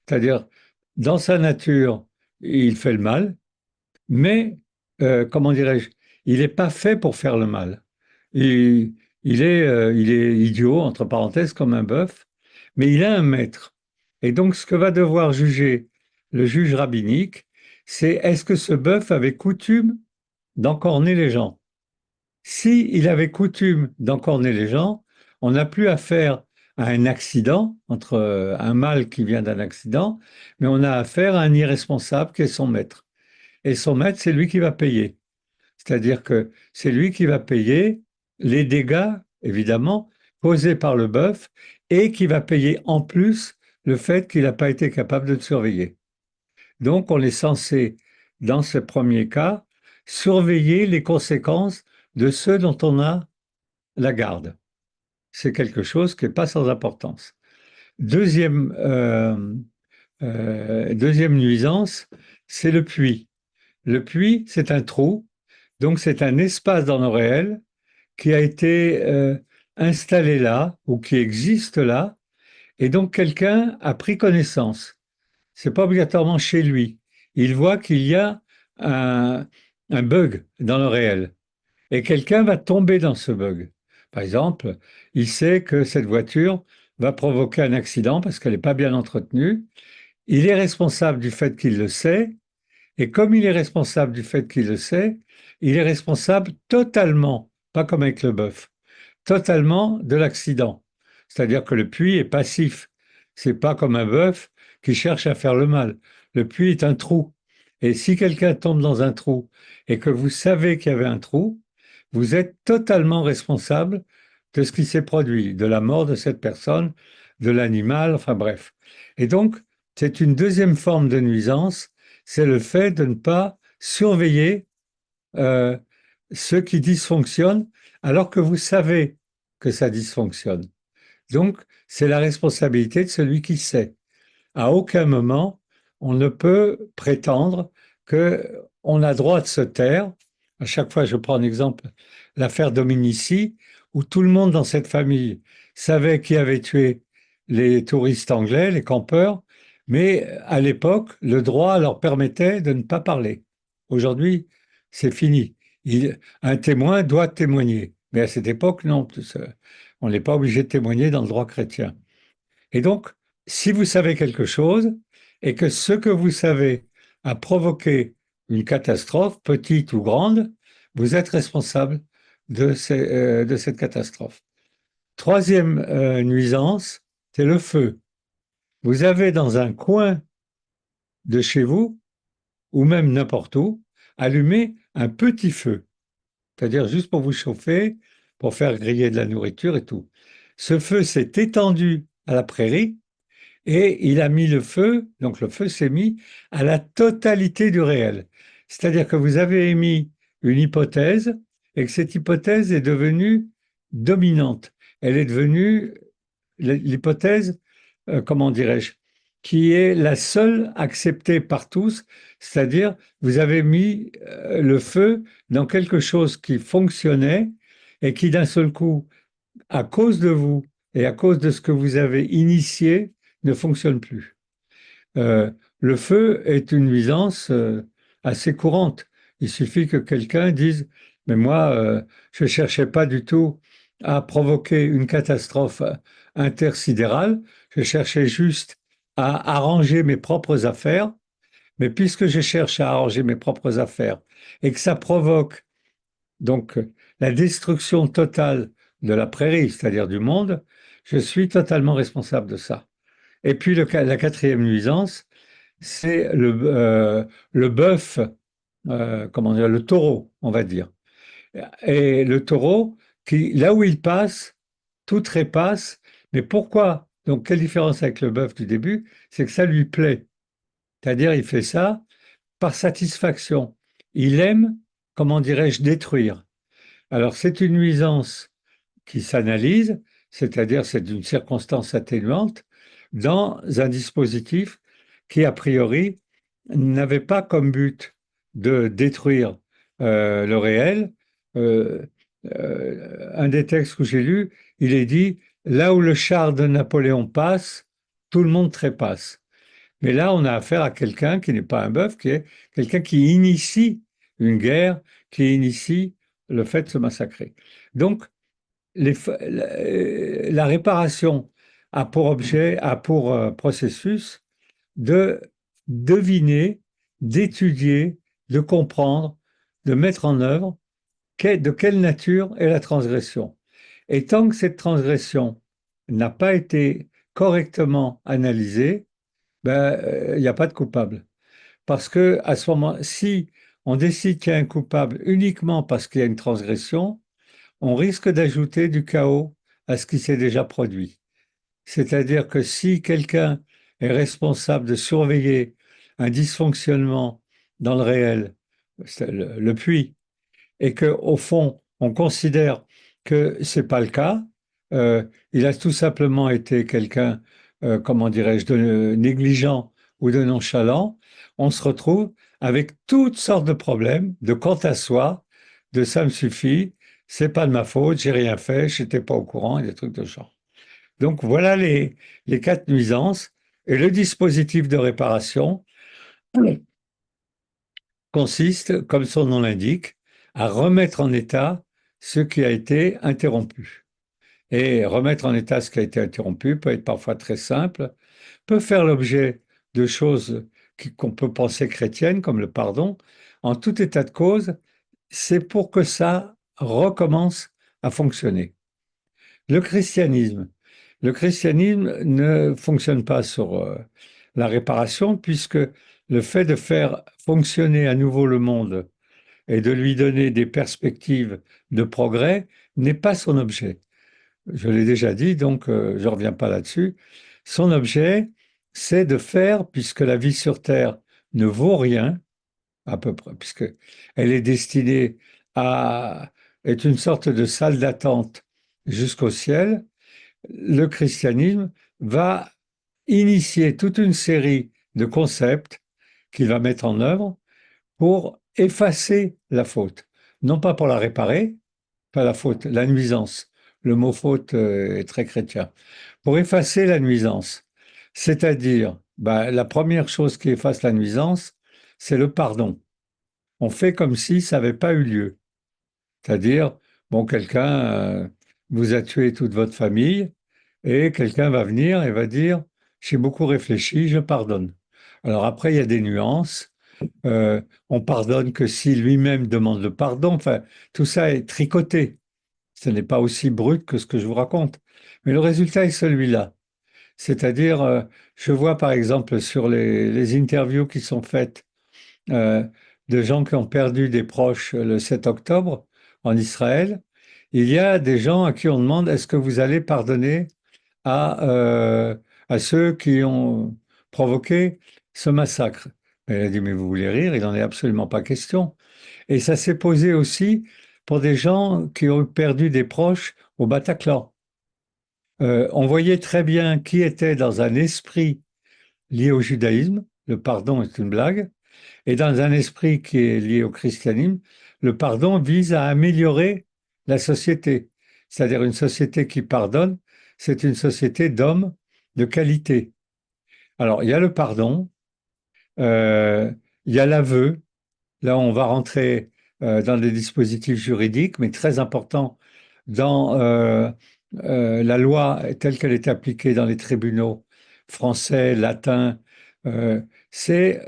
Speaker 1: C'est-à-dire, dans sa nature, il fait le mal, mais, comment dirais-je, il n'est pas fait pour faire le mal. Il, il est idiot, entre parenthèses, comme un bœuf, mais il a un maître. Et donc, ce que va devoir juger le juge rabbinique, c'est est-ce que ce bœuf avait coutume d'encorner les gens? Si il avait coutume d'encorner les gens, on n'a plus affaire à un accident, entre un mal qui vient d'un accident, mais on a affaire à un irresponsable qui est son maître. Et son maître, c'est lui qui va payer. C'est-à-dire que c'est lui qui va payer les dégâts, évidemment, causés par le bœuf et qui va payer en plus le fait qu'il n'a pas été capable de le surveiller. Donc, on est censé, dans ce premier cas, surveiller les conséquences de ceux dont on a la garde. C'est quelque chose qui n'est pas sans importance. Deuxième, deuxième nuisance, c'est le puits. Le puits, c'est un trou, donc c'est un espace dans le réel qui a été installé là ou qui existe là, et donc quelqu'un a pris connaissance. C'est pas obligatoirement chez lui. Il voit qu'il y a un, un bug dans le réel, et quelqu'un va tomber dans ce bug. Par exemple, il sait que cette voiture va provoquer un accident parce qu'elle n'est pas bien entretenue. Il est responsable du fait qu'il le sait, et comme il est responsable du fait qu'il le sait, il est responsable totalement, pas comme avec le bœuf, totalement de l'accident. C'est-à-dire que le puits est passif. C'est pas comme un bœuf qui cherche à faire le mal. Le puits est un trou. Et si quelqu'un tombe dans un trou et que vous savez qu'il y avait un trou, vous êtes totalement responsable de ce qui s'est produit, de la mort de cette personne, de l'animal, enfin bref. Et donc, c'est une deuxième forme de nuisance, c'est le fait de ne pas surveiller euh, ce qui dysfonctionne alors que vous savez que ça dysfonctionne. Donc, c'est la responsabilité de celui qui sait. À aucun moment, on ne peut prétendre qu'on a droit de se taire. À chaque fois, je prends un exemple, l'affaire Dominici, où tout le monde dans cette famille savait qui avait tué les touristes anglais, les campeurs, mais à l'époque, le droit leur permettait de ne pas parler. Aujourd'hui, c'est fini. Un témoin doit témoigner. Mais à cette époque, non, on n'est pas obligé de témoigner dans le droit chrétien. Et donc, si vous savez quelque chose et que ce que vous savez a provoqué une catastrophe, petite ou grande, vous êtes responsable de cette catastrophe. Troisième nuisance, c'est le feu. Vous avez dans un coin de chez vous, ou même n'importe où, allumé un petit feu, c'est-à-dire juste pour vous chauffer, pour faire griller de la nourriture et tout. Ce feu s'est étendu à la prairie et il a mis le feu, donc le feu s'est mis à la totalité du réel. C'est-à-dire que vous avez émis une hypothèse et que cette hypothèse est devenue dominante. Elle est devenue l'hypothèse, comment dirais-je, qui est la seule acceptée par tous, c'est-à-dire vous avez mis le feu dans quelque chose qui fonctionnait et qui d'un seul coup, à cause de vous et à cause de ce que vous avez initié, ne fonctionne plus. Euh, le feu est une nuisance assez courante. Il suffit que quelqu'un dise, mais moi, je ne cherchais pas du tout à provoquer une catastrophe intersidérale, je cherchais juste à arranger mes propres affaires, mais puisque je cherche à arranger mes propres affaires et que ça provoque donc la destruction totale de la prairie, c'est-à-dire du monde, je suis totalement responsable de ça. Et puis la quatrième nuisance, c'est le bœuf, comment dire, le taureau, on va dire. Et le taureau, qui, là où il passe, tout trépasse. Mais pourquoi? Donc, quelle différence avec le bœuf du début? C'est que ça lui plaît. C'est-à-dire, il fait ça par satisfaction. Il aime, comment dirais-je, détruire. Alors, c'est une nuisance qui s'analyse, c'est-à-dire c'est une circonstance atténuante, dans un dispositif qui, a priori, n'avait pas comme but de détruire le réel. Euh, un des textes que j'ai lus, il est dit, là où le char de Napoléon passe, tout le monde trépasse. Mais là, on a affaire à quelqu'un qui n'est pas un bœuf, qui est quelqu'un qui initie une guerre, qui initie le fait de se massacrer. Donc, la réparation a pour objet, a pour processus de deviner, d'étudier, de comprendre, de mettre en œuvre de quelle nature est la transgression. Et tant que cette transgression n'a pas été correctement analysée, ben, il n'y a pas de coupable. Parce que à ce moment, si on décide qu'il y a un coupable uniquement parce qu'il y a une transgression, on risque d'ajouter du chaos à ce qui s'est déjà produit. C'est-à-dire que si quelqu'un est responsable de surveiller un dysfonctionnement dans le réel, c'est le puits, et qu'au fond, on considère que ce n'est pas le cas, il a tout simplement été quelqu'un, comment dirais-je, de négligent ou de nonchalant, on se retrouve avec toutes sortes de problèmes, de quant à soi, de ça me suffit, c'est pas de ma faute, j'ai rien fait, je n'étais pas au courant, et des trucs de genre. Donc voilà les quatre nuisances. Et le dispositif de réparation consiste, comme son nom l'indique, à remettre en état ce qui a été interrompu. Et remettre en état ce qui a été interrompu peut être parfois très simple, peut faire l'objet de choses qu'on peut penser chrétiennes, comme le pardon. En tout état de cause, c'est pour que ça recommence à fonctionner. Le christianisme. Le christianisme ne fonctionne pas sur la réparation, puisque le fait de faire fonctionner à nouveau le monde et de lui donner des perspectives de progrès n'est pas son objet. Je l'ai déjà dit, donc je ne reviens pas là-dessus. Son objet, c'est de faire, puisque la vie sur Terre ne vaut rien, à peu près, puisque elle est destinée à être une sorte de salle d'attente jusqu'au ciel, le christianisme va initier toute une série de concepts qu'il va mettre en œuvre pour effacer la faute. Non pas pour la réparer, pas la faute, la nuisance. Le mot faute est très chrétien. Pour effacer la nuisance, c'est-à-dire, ben, la première chose qui efface la nuisance, c'est le pardon. On fait comme si ça n'avait pas eu lieu. C'est-à-dire, bon, quelqu'un vous a tué toute votre famille et quelqu'un va venir et va dire, j'ai beaucoup réfléchi, je pardonne. Alors après, il y a des nuances. Euh, on pardonne que si lui-même demande le pardon. Enfin, tout ça est tricoté. Ce n'est pas aussi brut que ce que je vous raconte. Mais le résultat est celui-là. C'est-à-dire, je vois par exemple sur les interviews qui sont faites euh, de gens qui ont perdu des proches le 7 octobre en Israël, il y a des gens à qui on demande est-ce que vous allez pardonner à, euh, à ceux qui ont provoqué ce massacre? Elle a dit mais vous voulez rire, il n'en est absolument pas question. Et ça s'est posé aussi pour des gens qui ont perdu des proches au Bataclan. On voyait très bien qui était dans un esprit lié au judaïsme, le pardon est une blague, et dans un esprit qui est lié au christianisme, le pardon vise à améliorer la société. C'est-à-dire une société qui pardonne, c'est une société d'hommes de qualité. Alors, il y a le pardon, euh, il y a l'aveu. Là, on va rentrer dans des dispositifs juridiques, mais très importants dans la loi telle qu'elle est appliquée dans les tribunaux français, latins. euh, c'est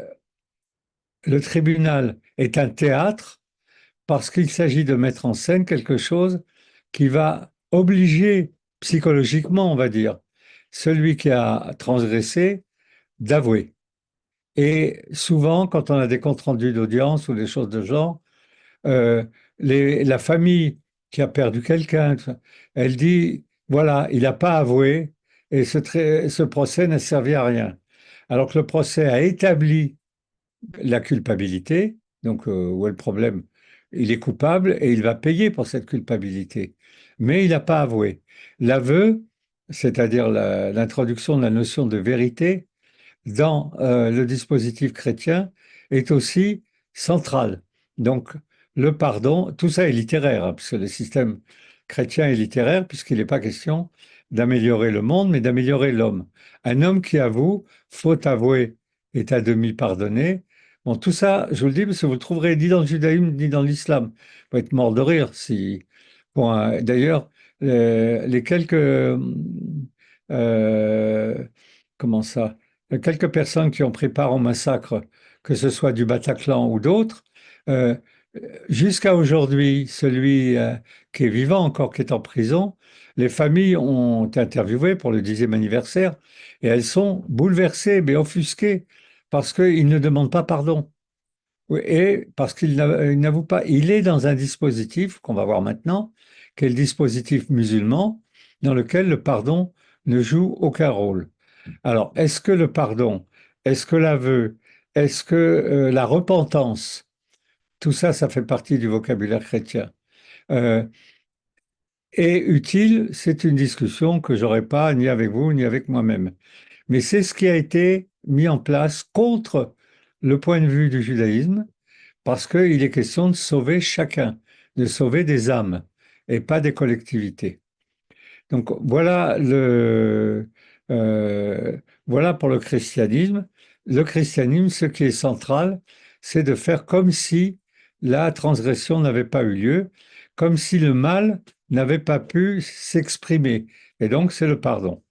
Speaker 1: le tribunal est un théâtre parce qu'il s'agit de mettre en scène quelque chose qui va obliger psychologiquement, on va dire, celui qui a transgressé d'avouer. Et souvent, quand on a des comptes rendus d'audience ou des choses de genre, euh, la famille qui a perdu quelqu'un, elle dit, voilà, il n'a pas avoué et ce procès n'a servi à rien. Alors que le procès a établi la culpabilité, donc où est le problème? Il est coupable et il va payer pour cette culpabilité, mais il n'a pas avoué. L'aveu, c'est-à-dire l'introduction de la notion de vérité, dans le dispositif chrétien est aussi central. Donc, le pardon, tout ça est littéraire, hein, parce que le système chrétien est littéraire, puisqu'il n'est pas question d'améliorer le monde, mais d'améliorer l'homme. Un homme qui avoue, faute avouée, est à demi pardonné. Bon, tout ça, je vous le dis, parce que vous le trouverez ni dans le judaïsme, ni dans l'islam. Vous pouvez être mort de rire si. Bon, d'ailleurs, les quelques. Comment ça? Quelques personnes qui ont pris part au massacre, que ce soit du Bataclan ou d'autres, euh, jusqu'à aujourd'hui, celui qui est vivant encore, qui est en prison, les familles ont interviewé pour le 10e anniversaire et elles sont bouleversées, mais offusquées, parce qu'ils ne demandent pas pardon. Oui, et parce il n'avoue pas, il est dans un dispositif qu'on va voir maintenant, qui est le dispositif musulman, dans lequel le pardon ne joue aucun rôle. Alors, est-ce que le pardon, est-ce que l'aveu, est-ce que la repentance, tout ça, ça fait partie du vocabulaire chrétien, euh, est utile? C'est une discussion que j'aurais pas ni avec vous ni avec moi-même. Mais c'est ce qui a été mis en place contre le point de vue du judaïsme, parce qu'il est question de sauver chacun, de sauver des âmes et pas des collectivités. Donc euh, voilà pour le christianisme. Le christianisme, ce qui est central, c'est de faire comme si la transgression n'avait pas eu lieu, comme si le mal n'avait pas pu s'exprimer. Et donc, c'est le pardon.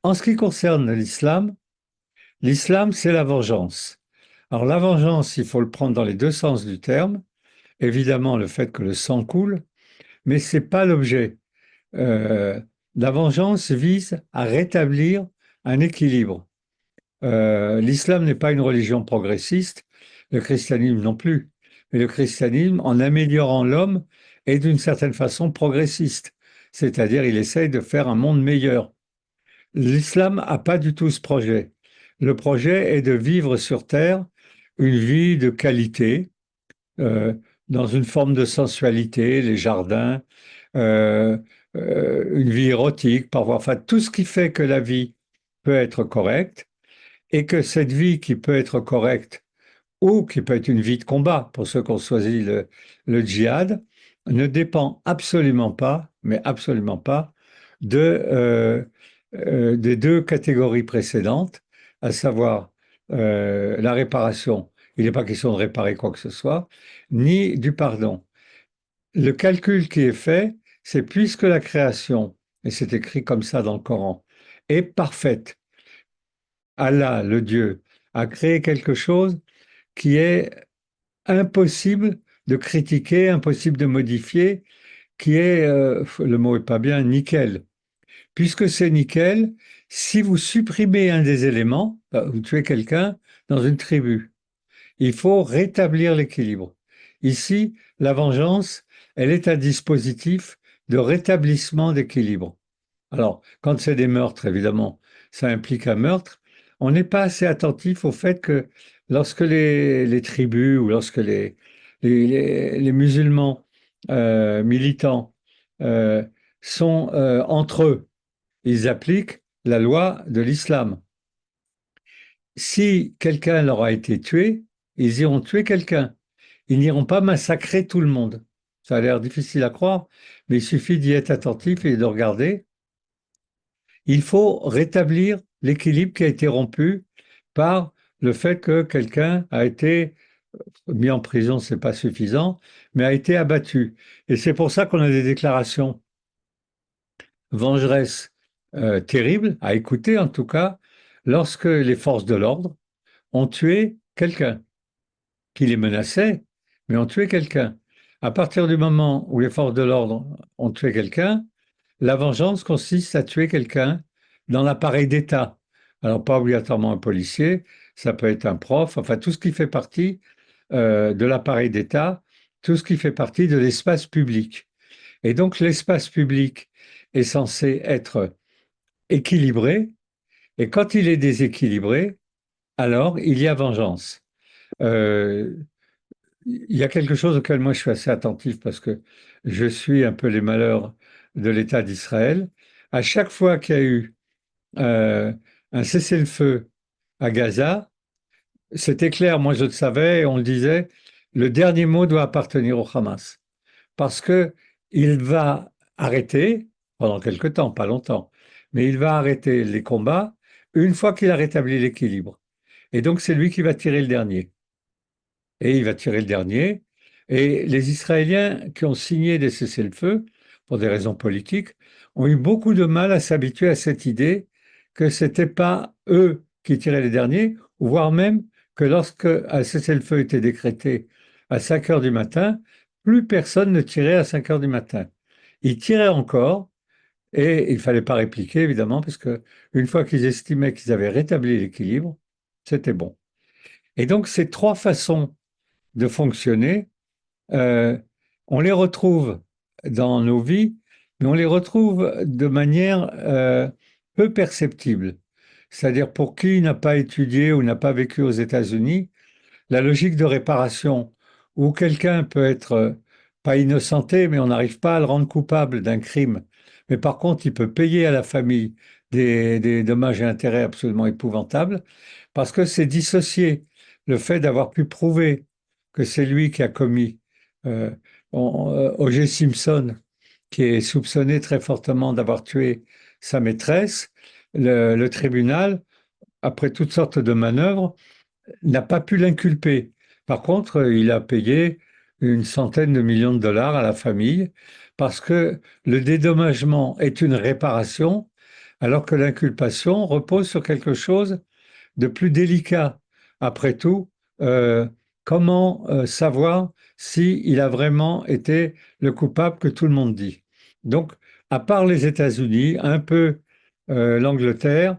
Speaker 1: En ce qui concerne l'islam, l'islam, c'est la vengeance. Alors, la vengeance, il faut le prendre dans les deux sens du terme. Évidemment, le fait que le sang coule, mais c'est pas l'objet. Euh, la vengeance vise à rétablir un équilibre. L'islam n'est pas une religion progressiste, le christianisme non plus. Mais le christianisme, en améliorant l'homme, est d'une certaine façon progressiste. C'est-à-dire, il essaye de faire un monde meilleur. L'islam n'a pas du tout ce projet. Le projet est de vivre sur Terre une vie de qualité, euh, dans une forme de sensualité, les jardins, euh, une vie érotique, parfois, enfin, tout ce qui fait que la vie peut être correcte et que cette vie qui peut être correcte ou qui peut être une vie de combat pour ceux qui ont choisi le djihad ne dépend absolument pas, mais absolument pas, des deux catégories précédentes, à savoir la réparation. Il n'est pas question de réparer quoi que ce soit, ni du pardon. le calcul qui est fait, c'est puisque la création, et c'est écrit comme ça dans le Coran, est parfaite, Allah, le Dieu, a créé quelque chose qui est impossible de critiquer, impossible de modifier, qui est, le mot est pas bien, nickel. Puisque c'est nickel, si vous supprimez un des éléments, vous tuez quelqu'un dans une tribu. Il faut rétablir l'équilibre. Ici, la vengeance, elle est un dispositif de rétablissement d'équilibre. Alors, quand c'est des meurtres, évidemment, ça implique un meurtre. On n'est pas assez attentif au fait que lorsque les tribus ou lorsque les musulmans militants euh, sont entre eux, ils appliquent la loi de l'islam. Si quelqu'un leur a été tué, ils iront tuer quelqu'un. Ils n'iront pas massacrer tout le monde. Ça a l'air difficile à croire, mais il suffit d'y être attentif et de regarder. Il faut rétablir l'équilibre qui a été rompu par le fait que quelqu'un a été mis en prison, c'est pas suffisant, mais a été abattu. Et c'est pour ça qu'on a des déclarations vengeresses terribles, à écouter en tout cas, lorsque les forces de l'ordre ont tué quelqu'un qui les menaçait, mais ont tué quelqu'un. À partir du moment où les forces de l'ordre ont tué quelqu'un, la vengeance consiste à tuer quelqu'un dans l'appareil d'État. Alors, pas obligatoirement un policier, ça peut être un prof, enfin tout ce qui fait partie de l'appareil d'État, tout ce qui fait partie de l'espace public. Et donc, l'espace public est censé être équilibré, et quand il est déséquilibré, alors il y a vengeance. Euh, il y a quelque chose auquel moi je suis assez attentif parce que je suis un peu les malheurs de l'État d'Israël. À chaque fois qu'il y a eu euh, un cessez-le-feu à Gaza, c'était clair, moi je le savais, on le disait, le dernier mot doit appartenir au Hamas parce que il va arrêter pendant quelque temps, pas longtemps, mais il va arrêter les combats une fois qu'il a rétabli l'équilibre. Et donc c'est lui qui va tirer le dernier. Et il va tirer le dernier. Et les Israéliens qui ont signé des cessez-le-feu, pour des raisons politiques, ont eu beaucoup de mal à s'habituer à cette idée que ce n'était pas eux qui tiraient les derniers, voire même que lorsque un cessez-le-feu était décrété à 5 heures du matin, plus personne ne tirait à 5 heures du matin. Ils tiraient encore, et il ne fallait pas répliquer, évidemment, parce que une fois qu'ils estimaient qu'ils avaient rétabli l'équilibre, c'était bon. Et donc, ces trois façons de fonctionner, euh, on les retrouve dans nos vies, mais on les retrouve de manière peu perceptible. C'est-à-dire pour qui n'a pas étudié ou n'a pas vécu aux États-Unis, la logique de réparation, où quelqu'un peut être pas innocenté, mais on n'arrive pas à le rendre coupable d'un crime, mais par contre il peut payer à la famille des dommages et intérêts absolument épouvantables, parce que c'est dissocier le fait d'avoir pu prouver que c'est lui qui a commis euh, O.J. Simpson, qui est soupçonné très fortement d'avoir tué sa maîtresse, le tribunal, après toutes sortes de manœuvres, n'a pas pu l'inculper. Par contre, il a payé une centaine de millions de dollars à la famille parce que le dédommagement est une réparation, alors que l'inculpation repose sur quelque chose de plus délicat. Après tout, comment savoir s'il a vraiment été le coupable que tout le monde dit? Donc, à part les États-Unis, un peu l'Angleterre,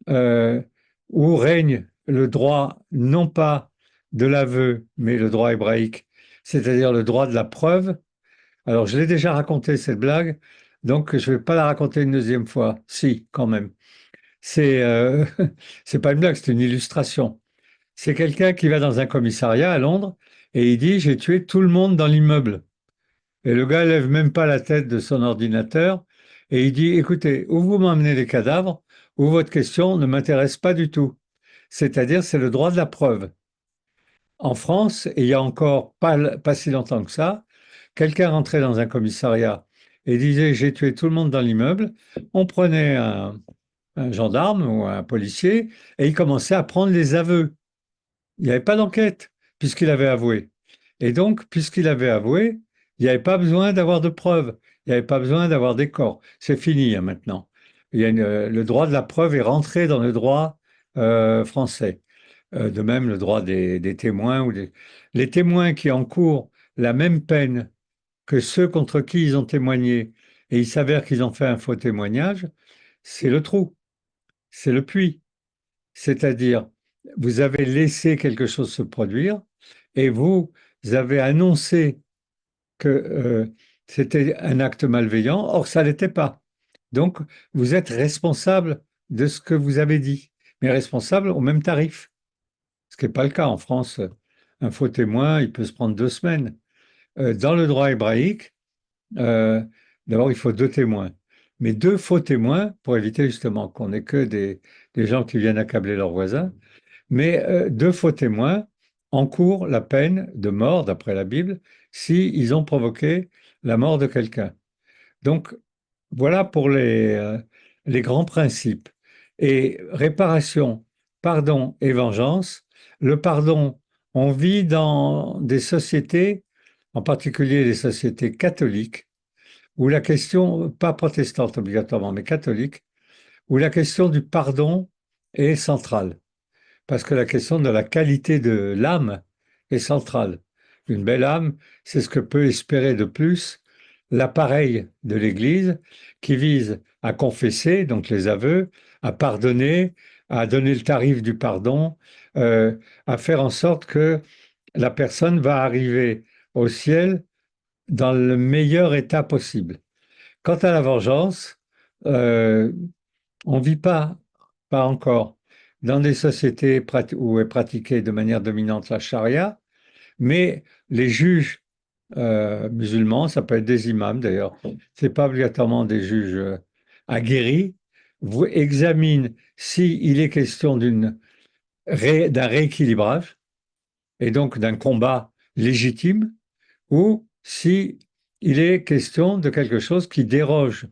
Speaker 1: euh, où règne le droit non pas de l'aveu, mais le droit hébraïque, c'est-à-dire le droit de la preuve. Alors, je l'ai déjà raconté cette blague, donc je ne vais pas la raconter une deuxième fois. Si, quand même. C'est c'est pas une blague, c'est une illustration. C'est quelqu'un qui va dans un commissariat à Londres et il dit, j'ai tué tout le monde dans l'immeuble. Et le gars lève même pas la tête de son ordinateur et il dit, écoutez, ou vous m'emmenez les cadavres, ou votre question ne m'intéresse pas du tout. C'est-à-dire, c'est le droit de la preuve. En France, et il y a encore pas si longtemps que ça, quelqu'un rentrait dans un commissariat et disait, j'ai tué tout le monde dans l'immeuble. On prenait un gendarme ou un policier et il commençait à prendre les aveux. Il n'y avait pas d'enquête puisqu'il avait avoué. Et donc, puisqu'il avait avoué, Il n'y avait pas besoin d'avoir de preuves, il n'y avait pas besoin d'avoir des corps. C'est fini hein, maintenant. Le droit de la preuve est rentré dans le droit français. De même, le droit des témoins les témoins qui encourent la même peine que ceux contre qui ils ont témoigné et il s'avère qu'ils ont fait un faux témoignage, c'est le trou, c'est le puits. C'est-à-dire, vous avez laissé quelque chose se produire et vous avez annoncé que c'était un acte malveillant, or ça ne l'était pas. Donc, vous êtes responsable de ce que vous avez dit, mais responsable au même tarif, ce qui n'est pas le cas en France. Un faux témoin, il peut se prendre 2 semaines. Dans le droit hébraïque, euh, d'abord, il faut deux témoins. Mais deux faux témoins, pour éviter justement qu'on n'ait que des gens qui viennent accabler leurs voisins, mais deux faux témoins encourent la peine de mort, d'après la Bible, s'ils ont provoqué la mort de quelqu'un. Donc, voilà pour les grands principes. Et réparation, pardon et vengeance. Le pardon, on vit dans des sociétés, en particulier les sociétés catholiques, où la question, pas protestante obligatoirement, mais catholique, où la question du pardon est centrale. Parce que la question de la qualité de l'âme est centrale. Une belle âme, c'est ce que peut espérer de plus l'appareil de l'Église qui vise à confesser, donc les aveux, à pardonner, à donner le tarif du pardon, euh, à faire en sorte que la personne va arriver au ciel dans le meilleur état possible. Quant à la vengeance, euh, on ne vit pas encore, dans des sociétés où est pratiquée de manière dominante la charia, mais les juges musulmans, ça peut être des imams d'ailleurs, c'est pas obligatoirement des juges aguerris, vous examinent s'il est question d'un rééquilibrage et donc d'un combat légitime ou si il est question de quelque chose qui déroge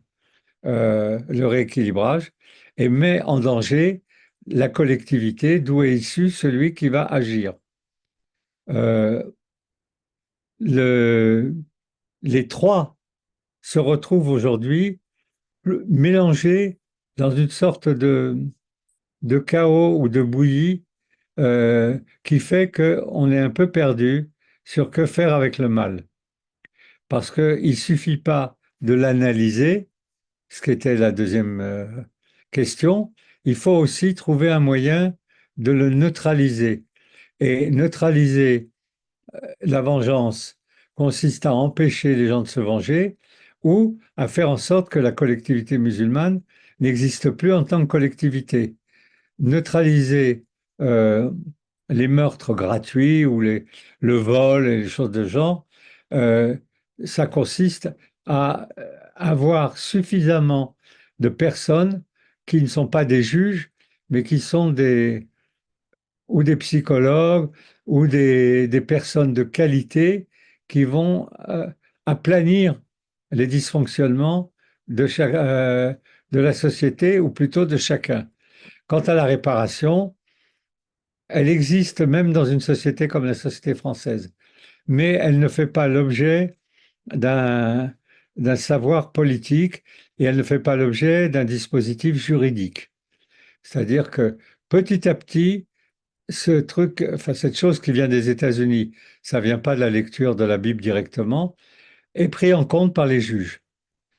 Speaker 1: le rééquilibrage et met en danger la collectivité d'où est issu celui qui va agir. Euh, le- les trois se retrouvent aujourd'hui mélangés dans une sorte de chaos ou de bouillie qui fait qu'on est un peu perdu sur que faire avec le mal. Parce qu'il ne suffit pas de l'analyser, ce qui était la deuxième question, il faut aussi trouver un moyen de le neutraliser. Et neutraliser la vengeance consiste à empêcher les gens de se venger ou à faire en sorte que la collectivité musulmane n'existe plus en tant que collectivité. Neutraliser euh, les meurtres gratuits ou le vol et les choses de genre, euh, ça consiste à avoir suffisamment de personnes qui ne sont pas des juges, mais qui sont ou des psychologues ou des personnes de qualité qui vont aplanir les dysfonctionnements de la société ou plutôt de chacun. Quant à la réparation, elle existe même dans une société comme la société française, mais elle ne fait pas l'objet d'un d'un savoir politique et elle ne fait pas l'objet d'un dispositif juridique. C'est-à-dire que petit à petit, ce truc, enfin cette chose qui vient des États-Unis, ça vient pas de la lecture de la Bible directement, est pris en compte par les juges,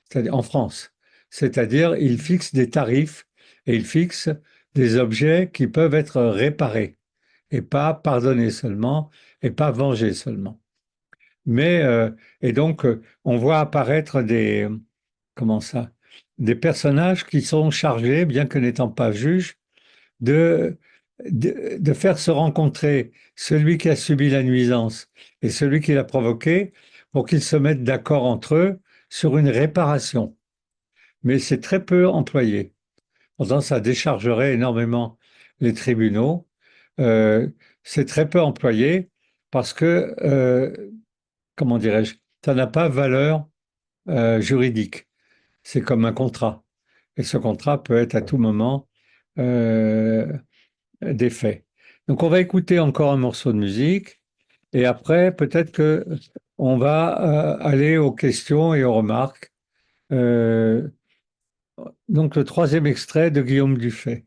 Speaker 1: c'est-à-dire en France. C'est-à-dire, ils fixent des tarifs et ils fixent des objets qui peuvent être réparés et pas pardonnés seulement et pas vengés seulement. Mais et donc on voit apparaître comment ça, des personnages qui sont chargés, bien que n'étant pas juges, de, de faire se rencontrer celui qui a subi la nuisance et celui qui l'a provoqué pour qu'ils se mettent d'accord entre eux sur une réparation. Mais c'est très peu employé. Pourtant, ça déchargerait énormément les tribunaux. Euh, c'est très peu employé parce que, comment dirais-je, ça n'a pas valeur juridique. C'est comme un contrat. Et ce contrat peut être à tout moment euh, défait. Donc, on va écouter encore un morceau de musique et après, peut-être que on va aller aux questions et aux remarques. Euh, donc le troisième extrait de Guillaume Dufay.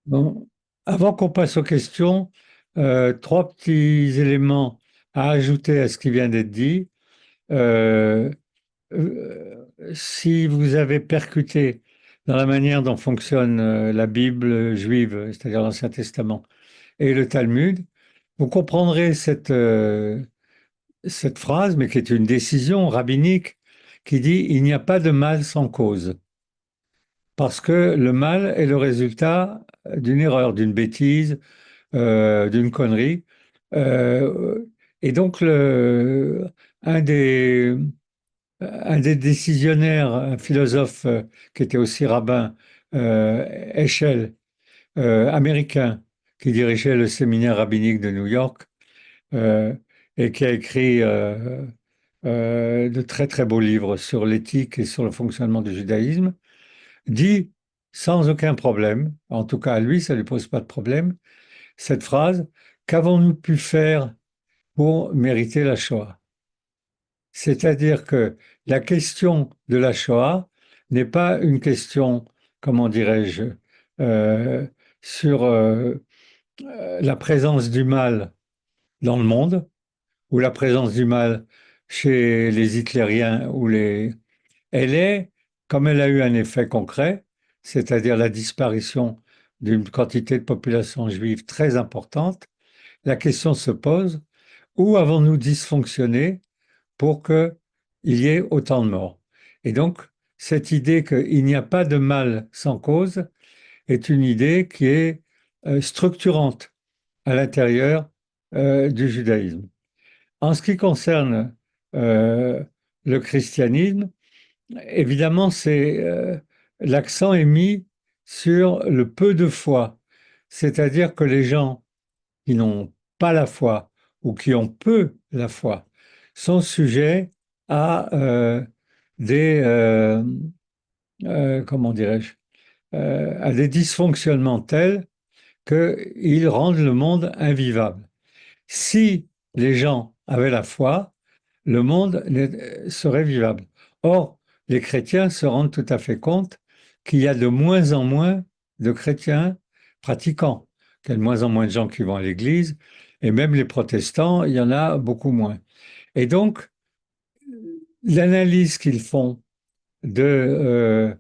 Speaker 1: Bon, avant qu'on passe aux questions, trois petits éléments à ajouter à ce qui vient d'être dit. Euh, si vous avez percuté dans la manière dont fonctionne la Bible juive, c'est-à-dire l'Ancien Testament, et le Talmud, vous comprendrez cette phrase, mais qui est une décision rabbinique, qui dit il n'y a pas de mal sans cause. Parce que le mal est le résultat d'une erreur, d'une bêtise, d'une connerie. Euh, et donc, un des, un des décisionnaires, un philosophe qui était aussi rabbin, Heschel, américain, qui dirigeait le séminaire rabbinique de New York, euh, et qui a écrit de très très beaux livres sur l'éthique et sur le fonctionnement du judaïsme, dit sans aucun problème, en tout cas à lui, ça ne lui pose pas de problème, cette phrase, qu'avons-nous pu faire pour mériter la Shoah? C'est-à-dire que la question de la Shoah n'est pas une question, comment dirais-je, euh, sur la présence du mal dans le monde, ou la présence du mal chez les hitlériens ou les... Elle est, comme elle a eu un effet concret, c'est-à-dire la disparition d'une quantité de population juive très importante, la question se pose, où avons-nous dysfonctionné pour qu'il y ait autant de morts? Et donc, cette idée qu'il n'y a pas de mal sans cause est une idée qui est structurante à l'intérieur du judaïsme. En ce qui concerne euh, le christianisme, évidemment, l'accent est mis sur le peu de foi, c'est-à-dire que les gens qui n'ont pas la foi ou qui ont peu la foi sont sujets à des comment dirais-je à des dysfonctionnements tels qu'ils rendent le monde invivable. Si les gens avaient la foi, le monde serait vivable. Or, les chrétiens se rendent tout à fait compte qu'il y a de moins en moins de chrétiens pratiquants, qu'il y a de moins en moins de gens qui vont à l'église, et même les protestants, il y en a beaucoup moins. Et donc, l'analyse qu'ils font de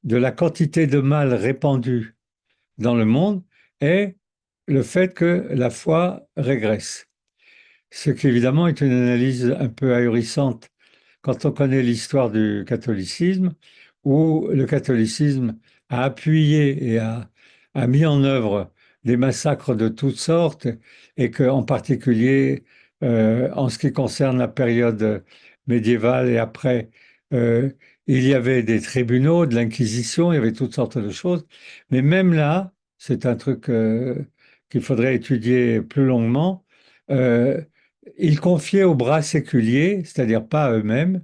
Speaker 1: la quantité de mal répandu dans le monde est le fait que la foi régresse. Ce qui évidemment est une analyse un peu ahurissante quand on connaît l'histoire du catholicisme, où le catholicisme a appuyé et a mis en œuvre des massacres de toutes sortes, et qu'en particulier, en ce qui concerne la période médiévale et après, euh, il y avait des tribunaux, de l'Inquisition, il y avait toutes sortes de choses. Mais même là, c'est un truc qu'il faudrait étudier plus longuement. euh, ils confiaient aux bras séculiers, c'est-à-dire pas à eux-mêmes,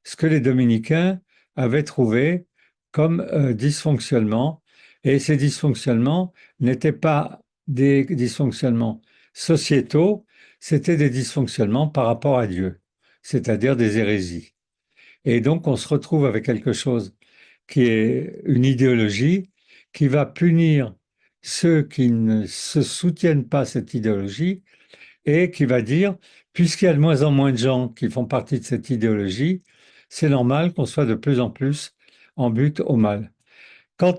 Speaker 1: ce que les dominicains avaient trouvé comme dysfonctionnement. Et ces dysfonctionnements n'étaient pas des dysfonctionnements sociétaux, c'était des dysfonctionnements par rapport à Dieu, c'est-à-dire des hérésies. Et donc on se retrouve avec quelque chose qui est une idéologie qui va punir ceux qui ne se soutiennent pas cette idéologie, et qui va dire, puisqu'il y a de moins en moins de gens qui font partie de cette idéologie, c'est normal qu'on soit de plus en plus en but au mal. Quant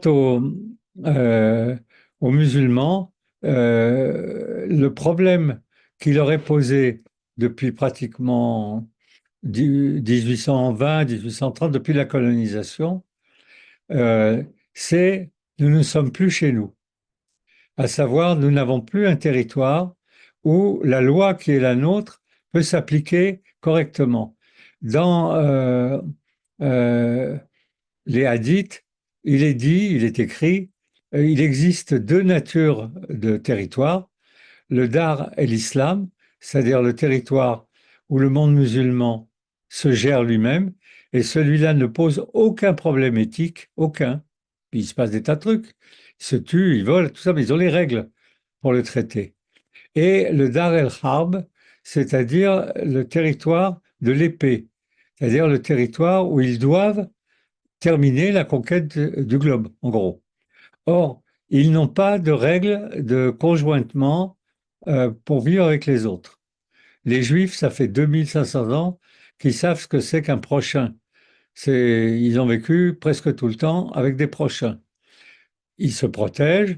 Speaker 1: euh, aux musulmans, le problème qu'il aurait posé depuis pratiquement 1820, 1830, depuis la colonisation, euh, c'est nous ne sommes plus chez nous. À savoir, nous n'avons plus un territoire où la loi qui est la nôtre peut s'appliquer correctement. Dans euh, les hadiths, il est dit, il est écrit, il existe deux natures de territoire, le dar et l'islam, c'est-à-dire le territoire où le monde musulman se gère lui-même, et celui-là ne pose aucun problème éthique, aucun. Puis il se passe des tas de trucs. Ils se tuent, ils volent, tout ça, mais ils ont les règles pour le traiter. Et le Dar el-Harb, c'est-à-dire le territoire de l'épée, c'est-à-dire le territoire où ils doivent terminer la conquête du globe, en gros. Or, ils n'ont pas de règles de conjointement pour vivre avec les autres. Les Juifs, ça fait 2500 ans qu'ils savent ce que c'est qu'un prochain. Ils ont vécu presque tout le temps avec des prochains. Ils se protègent,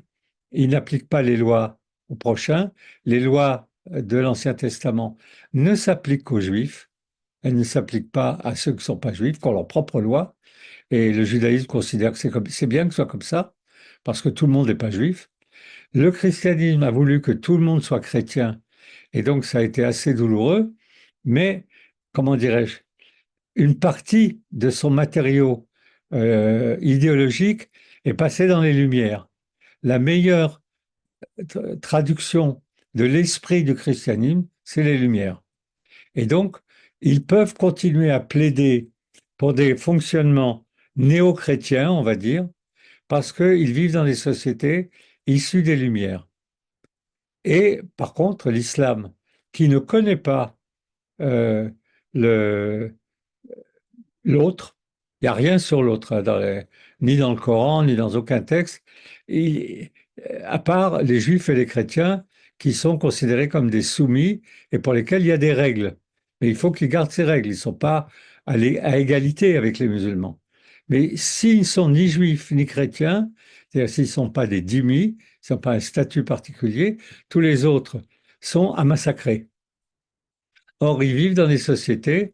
Speaker 1: ils n'appliquent pas les lois aux prochains. Les lois de l'Ancien Testament ne s'appliquent qu'aux Juifs. Elles ne s'appliquent pas à ceux qui ne sont pas juifs, qui ont leurs propres lois. Et le judaïsme considère que c'est bien que ce soit comme ça, parce que tout le monde n'est pas juif. Le christianisme a voulu que tout le monde soit chrétien, et donc ça a été assez douloureux, mais, comment dirais-je, une partie de son matériau idéologique est passée dans les Lumières. La meilleure traduction de l'esprit du christianisme, c'est les Lumières. Et donc, ils peuvent continuer à plaider pour des fonctionnements néo-chrétiens, on va dire, parce qu'ils vivent dans des sociétés issues des Lumières. Et par contre, l'islam, qui ne connaît pas euh, le, l'autre, il n'y a rien sur l'autre, hein, ni dans le Coran, ni dans aucun texte, à part les juifs et les chrétiens, qui sont considérés comme des soumis et pour lesquels il y a des règles. Mais il faut qu'ils gardent ces règles, ils ne sont pas à égalité avec les musulmans. Mais s'ils ne sont ni juifs ni chrétiens, c'est-à-dire s'ils ne sont pas des dhimmis, ils n'ont pas un statut particulier, tous les autres sont à massacrer. Or, ils vivent dans des sociétés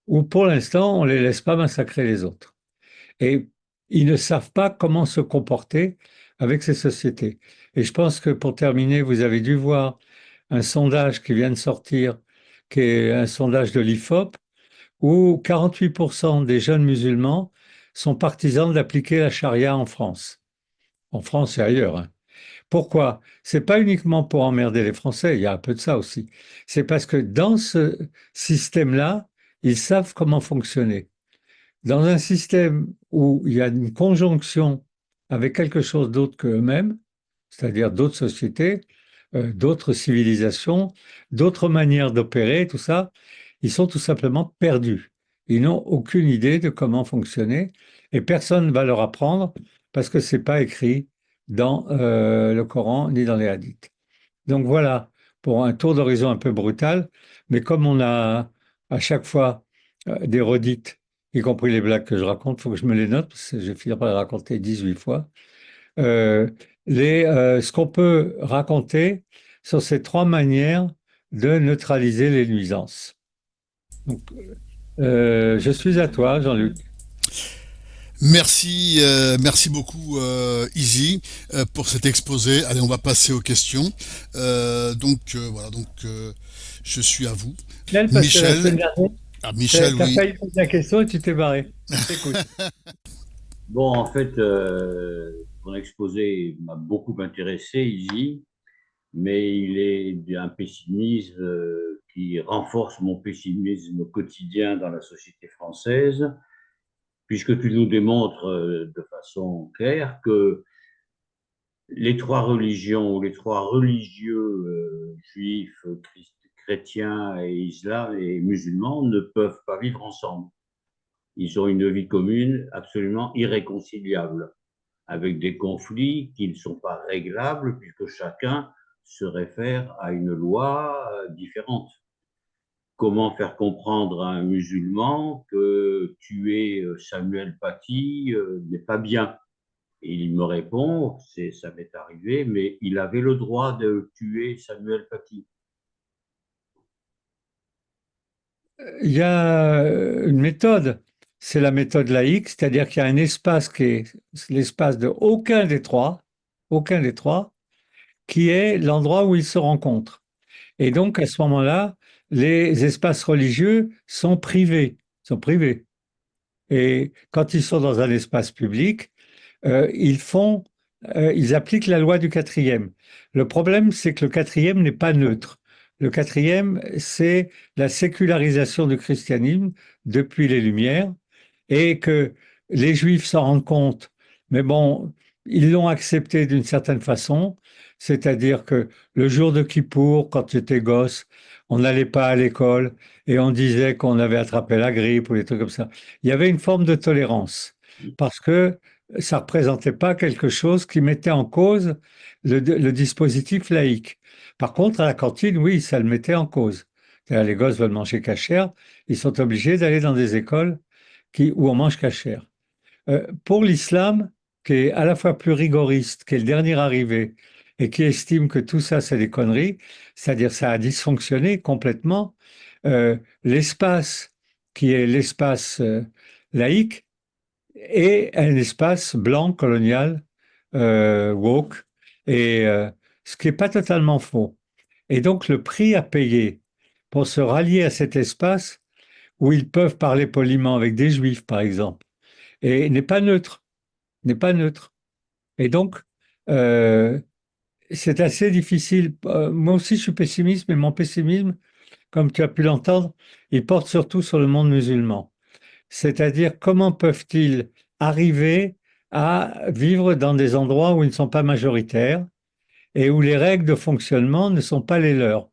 Speaker 1: où pour l'instant, on ne les laisse pas massacrer les autres. Et ils ne savent pas comment se comporter avec ces sociétés. Et je pense que pour terminer, vous avez dû voir un sondage qui vient de sortir, qui est un sondage de l'IFOP, où 48% des jeunes musulmans sont partisans d'appliquer la charia en France et ailleurs, hein. Pourquoi? C'est pas uniquement pour emmerder les Français, il y a un peu de ça aussi. C'est parce que dans ce système-là, ils savent comment fonctionner. Dans un système où il y a une conjonction avec quelque chose d'autre qu'eux-mêmes, c'est-à-dire d'autres sociétés, d'autres civilisations, d'autres manières d'opérer, tout ça, ils sont tout simplement perdus. Ils n'ont aucune idée de comment fonctionner et personne ne va leur apprendre parce que c'est pas écrit dans le Coran ni dans les hadiths. Donc voilà, pour un tour d'horizon un peu brutal, mais comme on a à chaque fois des redites, y compris les blagues que je raconte, il faut que je me les note, parce que j'ai fini par les raconter 18 fois. Euh, ce qu'on peut raconter sur ces trois manières de neutraliser les nuisances. Donc, je suis à toi, Jean-Luc.
Speaker 2: Merci beaucoup, Easy, pour cet exposé. Allez, on va passer aux questions. Voilà, je suis à vous.
Speaker 1: Parce que la
Speaker 2: Michel,
Speaker 1: semaine dernière,
Speaker 2: Michel,
Speaker 1: tu as
Speaker 2: oui.
Speaker 1: failli poser la question et tu t'es barré. Je t'écoute.
Speaker 3: Bon, en fait, ton exposé m'a beaucoup intéressé, Izzy, mais il est d'un pessimisme qui renforce mon pessimisme quotidien dans la société française, puisque tu nous démontres de façon claire que les trois religions ou les trois religieux, juifs, chrétiens et islam et musulmans, ne peuvent pas vivre ensemble. Ils ont une vie commune absolument irréconciliable, avec des conflits qui ne sont pas réglables puisque chacun se réfère à une loi différente. Comment faire comprendre à un musulman que tuer Samuel Paty n'est pas bien? Et il me répond, ça m'est arrivé, mais il avait le droit de tuer Samuel Paty.
Speaker 1: Il y a une méthode, c'est la méthode laïque, c'est-à-dire qu'il y a un espace qui est l'espace de aucun des trois, qui est l'endroit où ils se rencontrent. Et donc, à ce moment-là, les espaces religieux sont privés. Et quand ils sont dans un espace public, ils appliquent la loi du quatrième. Le problème, c'est que le quatrième n'est pas neutre. Le quatrième, c'est la sécularisation du christianisme depuis les Lumières et que les Juifs s'en rendent compte. Mais bon, ils l'ont accepté d'une certaine façon, c'est-à-dire que le jour de Kippour, quand j'étais gosse, on n'allait pas à l'école et on disait qu'on avait attrapé la grippe ou des trucs comme ça. Il y avait une forme de tolérance parce que ça représentait pas quelque chose qui mettait en cause le dispositif laïque. Par contre, à la cantine, oui, ça le mettait en cause. C'est-à-dire, les gosses veulent manger cachère, ils sont obligés d'aller dans des écoles où on mange cachère. Pour l'islam, qui est à la fois plus rigoriste, qui est le dernier arrivé, et qui estime que tout ça, c'est des conneries, c'est-à-dire ça a dysfonctionné complètement, l'espace qui est l'espace laïque est un espace blanc, colonial, woke, et ce qui n'est pas totalement faux. Et donc le prix à payer pour se rallier à cet espace où ils peuvent parler poliment avec des juifs, par exemple, et n'est pas neutre, n'est pas neutre. Et donc, euh, c'est assez difficile. Moi aussi, je suis pessimiste, mais mon pessimisme, comme tu as pu l'entendre, il porte surtout sur le monde musulman. C'est-à-dire, comment peuvent-ils arriver à vivre dans des endroits où ils ne sont pas majoritaires et où les règles de fonctionnement ne sont pas les leurs.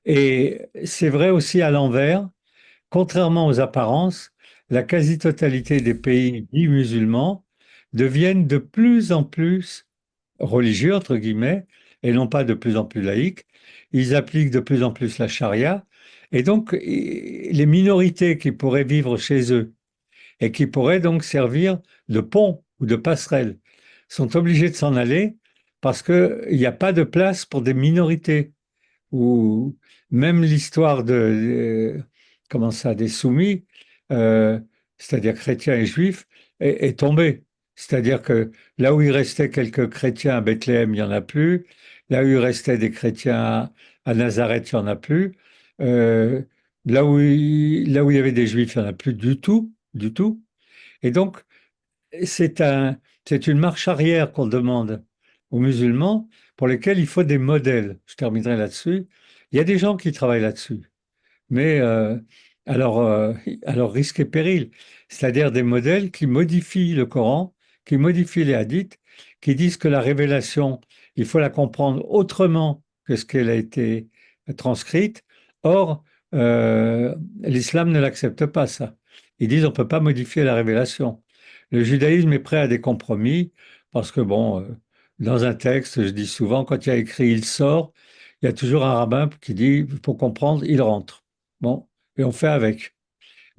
Speaker 1: Et c'est vrai aussi à l'envers, contrairement aux apparences, la quasi-totalité des pays dits musulmans deviennent de plus en plus religieux, entre guillemets, et non pas de plus en plus laïques. Ils appliquent de plus en plus la charia. Et donc, les minorités qui pourraient vivre chez eux et qui pourraient donc servir de pont ou de passerelle sont obligés de s'en aller parce qu'il n'y a pas de place pour des minorités. Ou même l'histoire comment ça, des soumis, euh, c'est-à-dire chrétiens et juifs, est tombée. C'est-à-dire que là où il restait quelques chrétiens à Bethléem, il n'y en a plus. Là où il restait des chrétiens à Nazareth, il n'y en a plus. Euh, là où il y avait des juifs, il n'y en a plus du tout, du tout. Et donc, c'est un, c'est une marche arrière qu'on demande aux musulmans pour lesquels il faut des modèles. Je terminerai là-dessus. Il y a des gens qui travaillent là-dessus, mais alors, alors risque et péril, c'est-à-dire des modèles qui modifient le Coran, qui modifient les hadiths, qui disent que la révélation, il faut la comprendre autrement que ce qu'elle a été transcrite. Or, l'islam ne l'accepte pas, ça. Ils disent on ne peut pas modifier la révélation. Le judaïsme est prêt à des compromis parce que, bon, dans un texte, je dis souvent, quand il y a écrit il sort, il y a toujours un rabbin qui dit pour comprendre, il rentre. Bon, et on fait avec.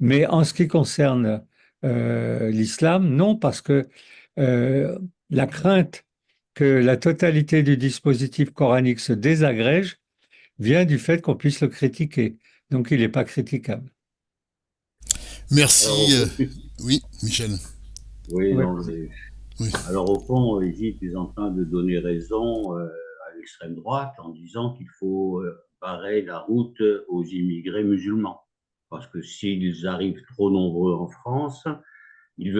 Speaker 1: Mais en ce qui concerne l'islam, non, parce que euh, la crainte que la totalité du dispositif coranique se désagrège vient du fait qu'on puisse le critiquer. Donc il n'est pas critiquable.
Speaker 3: Alors,
Speaker 2: Merci.
Speaker 3: au fond,
Speaker 2: Oui, Michel.
Speaker 3: oui,
Speaker 1: Ouais.
Speaker 3: non,
Speaker 2: Oui.
Speaker 3: alors au fond, Gilles est en train de donner raison à l'extrême droite en disant qu'il faut barrer la route aux immigrés musulmans. Parce que s'ils arrivent trop nombreux en France, ils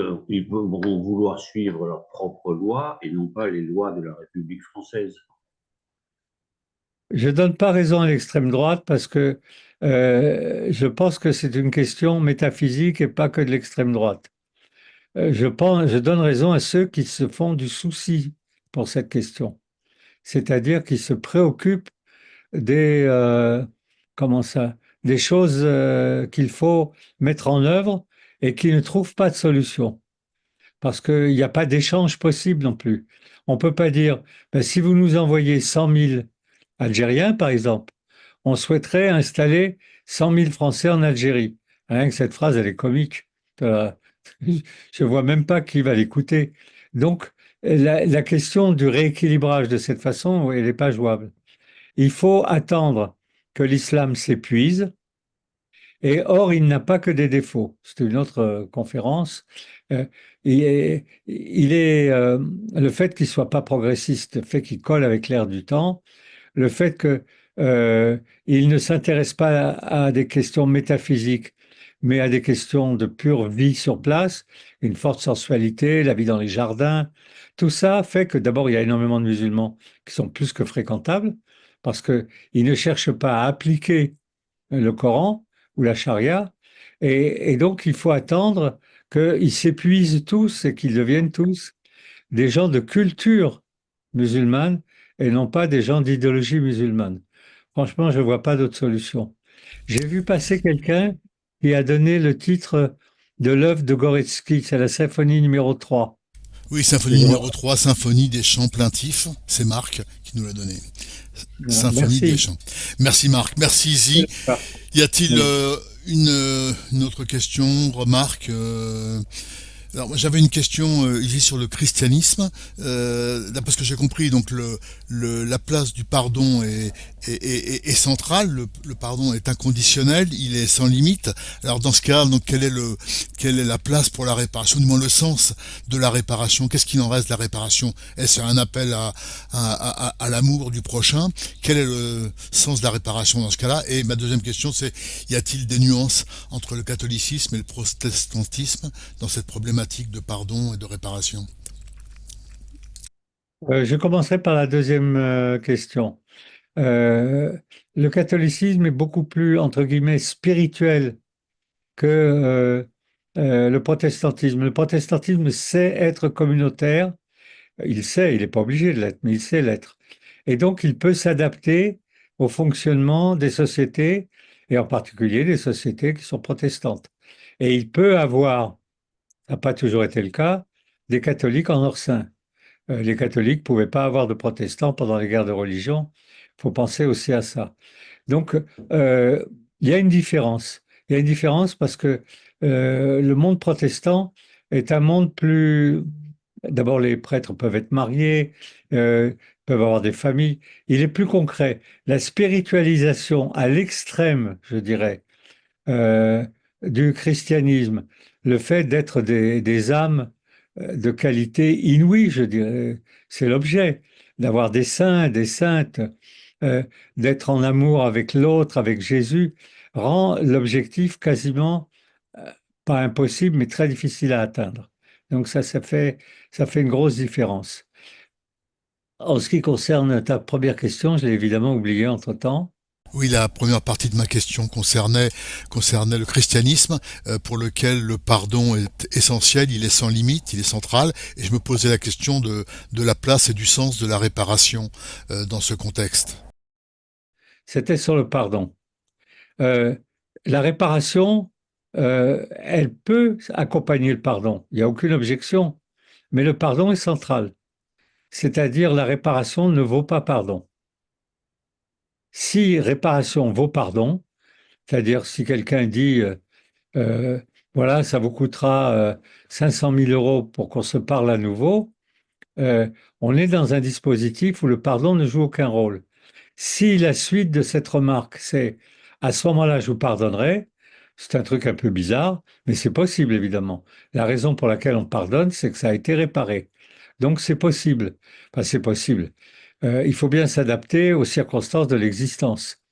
Speaker 3: vont vouloir suivre leurs propres lois et non pas les lois de la République française.
Speaker 1: Je ne donne pas raison à l'extrême droite parce que je pense que c'est une question métaphysique et pas que de l'extrême droite. Je donne raison à ceux qui se font du souci pour cette question, c'est-à-dire qui se préoccupent des, comment ça, des choses qu'il faut mettre en œuvre et qui ne trouvent pas de solution. Parce qu'il n'y a pas d'échange possible non plus. On ne peut pas dire, ben, si vous nous envoyez 100 000 Algériens, par exemple, on souhaiterait installer 100 000 Français en Algérie. Rien que cette phrase, elle est comique. Euh, Je ne vois même pas qui va l'écouter. Donc, la question du rééquilibrage de cette façon, elle n'est pas jouable. Il faut attendre que l'islam s'épuise. Et or, il n'a pas que des défauts. C'est une autre conférence. Euh, le fait qu'il soit pas progressiste, le fait qu'il colle avec l'air du temps, le fait que il ne s'intéresse pas à des questions métaphysiques, mais à des questions de pure vie sur place, une forte sensualité, la vie dans les jardins, tout ça fait que d'abord il y a énormément de musulmans qui sont plus que fréquentables, parce qu'ils ne cherchent pas à appliquer le Coran ou la charia, et donc il faut attendre qu'ils s'épuisent tous et qu'ils deviennent tous des gens de culture musulmane et non pas des gens d'idéologie musulmane. Franchement, je ne vois pas d'autre solution. J'ai vu passer quelqu'un qui a donné le titre de l'œuvre de Goretzky, c'est la symphonie numéro 3.
Speaker 2: Oui, symphonie numéro 3, symphonie des chants plaintifs. C'est Marc qui nous l'a donné. Symphonie des
Speaker 1: Merci.
Speaker 2: chants. Merci Marc, merci Izzy. Y a-t-il une autre question, remarque alors, j'avais une question ici sur le christianisme. D'après ce que j'ai compris, donc la place du pardon est centrale. Le pardon est inconditionnel, il est sans limite. Alors, dans ce cas, donc, quelle est la place pour la réparation, du moins le sens de la réparation? Qu'est-ce qu'il en reste de la réparation? Est-ce un appel à l'amour du prochain? Quel est le sens de la réparation dans ce cas-là? Et ma deuxième question, c'est y a-t-il des nuances entre le catholicisme et le protestantisme dans cette problématique de pardon et de réparation?
Speaker 1: Je commencerai par la deuxième question. Euh, le catholicisme est beaucoup plus, entre guillemets, spirituel que le protestantisme. Le protestantisme sait être communautaire. Il sait, il n'est pas obligé de l'être, mais il sait l'être. Et donc, il peut s'adapter au fonctionnement des sociétés, et en particulier des sociétés qui sont protestantes. Et il peut avoir, ça n'a pas toujours été le cas, des catholiques en leur sein. Les catholiques ne pouvaient pas avoir de protestants pendant les guerres de religion. Il faut penser aussi à ça. Donc, euh, il y a une différence. Il y a une différence parce que le monde protestant est un monde plus... D'abord, les prêtres peuvent être mariés, peuvent avoir des familles. Il est plus concret. La spiritualisation à l'extrême, je dirais, euh, du christianisme, le fait d'être des âmes de qualité inouïe, je dirais, c'est l'objet, d'avoir des saints, des saintes, euh, d'être en amour avec l'autre, avec Jésus, rend l'objectif quasiment pas impossible, mais très difficile à atteindre. Donc ça fait une grosse différence. En ce qui concerne ta première question, je l'ai évidemment oublié entre-temps.
Speaker 2: Oui, la première partie de ma question concernait le christianisme, pour lequel le pardon est essentiel, il est sans limite, il est central, et je me posais la question de la place et du sens de la réparation dans ce contexte.
Speaker 1: C'était sur le pardon. Euh, la réparation, elle peut accompagner le pardon. Il n'y a aucune objection. Mais le pardon est central. C'est-à-dire la réparation ne vaut pas pardon. Si réparation vaut pardon, c'est-à-dire si quelqu'un dit, euh, voilà, ça vous coûtera 500 000 euros pour qu'on se parle à nouveau, euh, on est dans un dispositif où le pardon ne joue aucun rôle. Si la suite de cette remarque, c'est à ce moment-là, je vous pardonnerai, c'est un truc un peu bizarre, mais c'est possible, évidemment. La raison pour laquelle on pardonne, c'est que ça a été réparé. Donc c'est possible. Enfin, c'est possible. Il faut bien s'adapter aux circonstances de l'existence.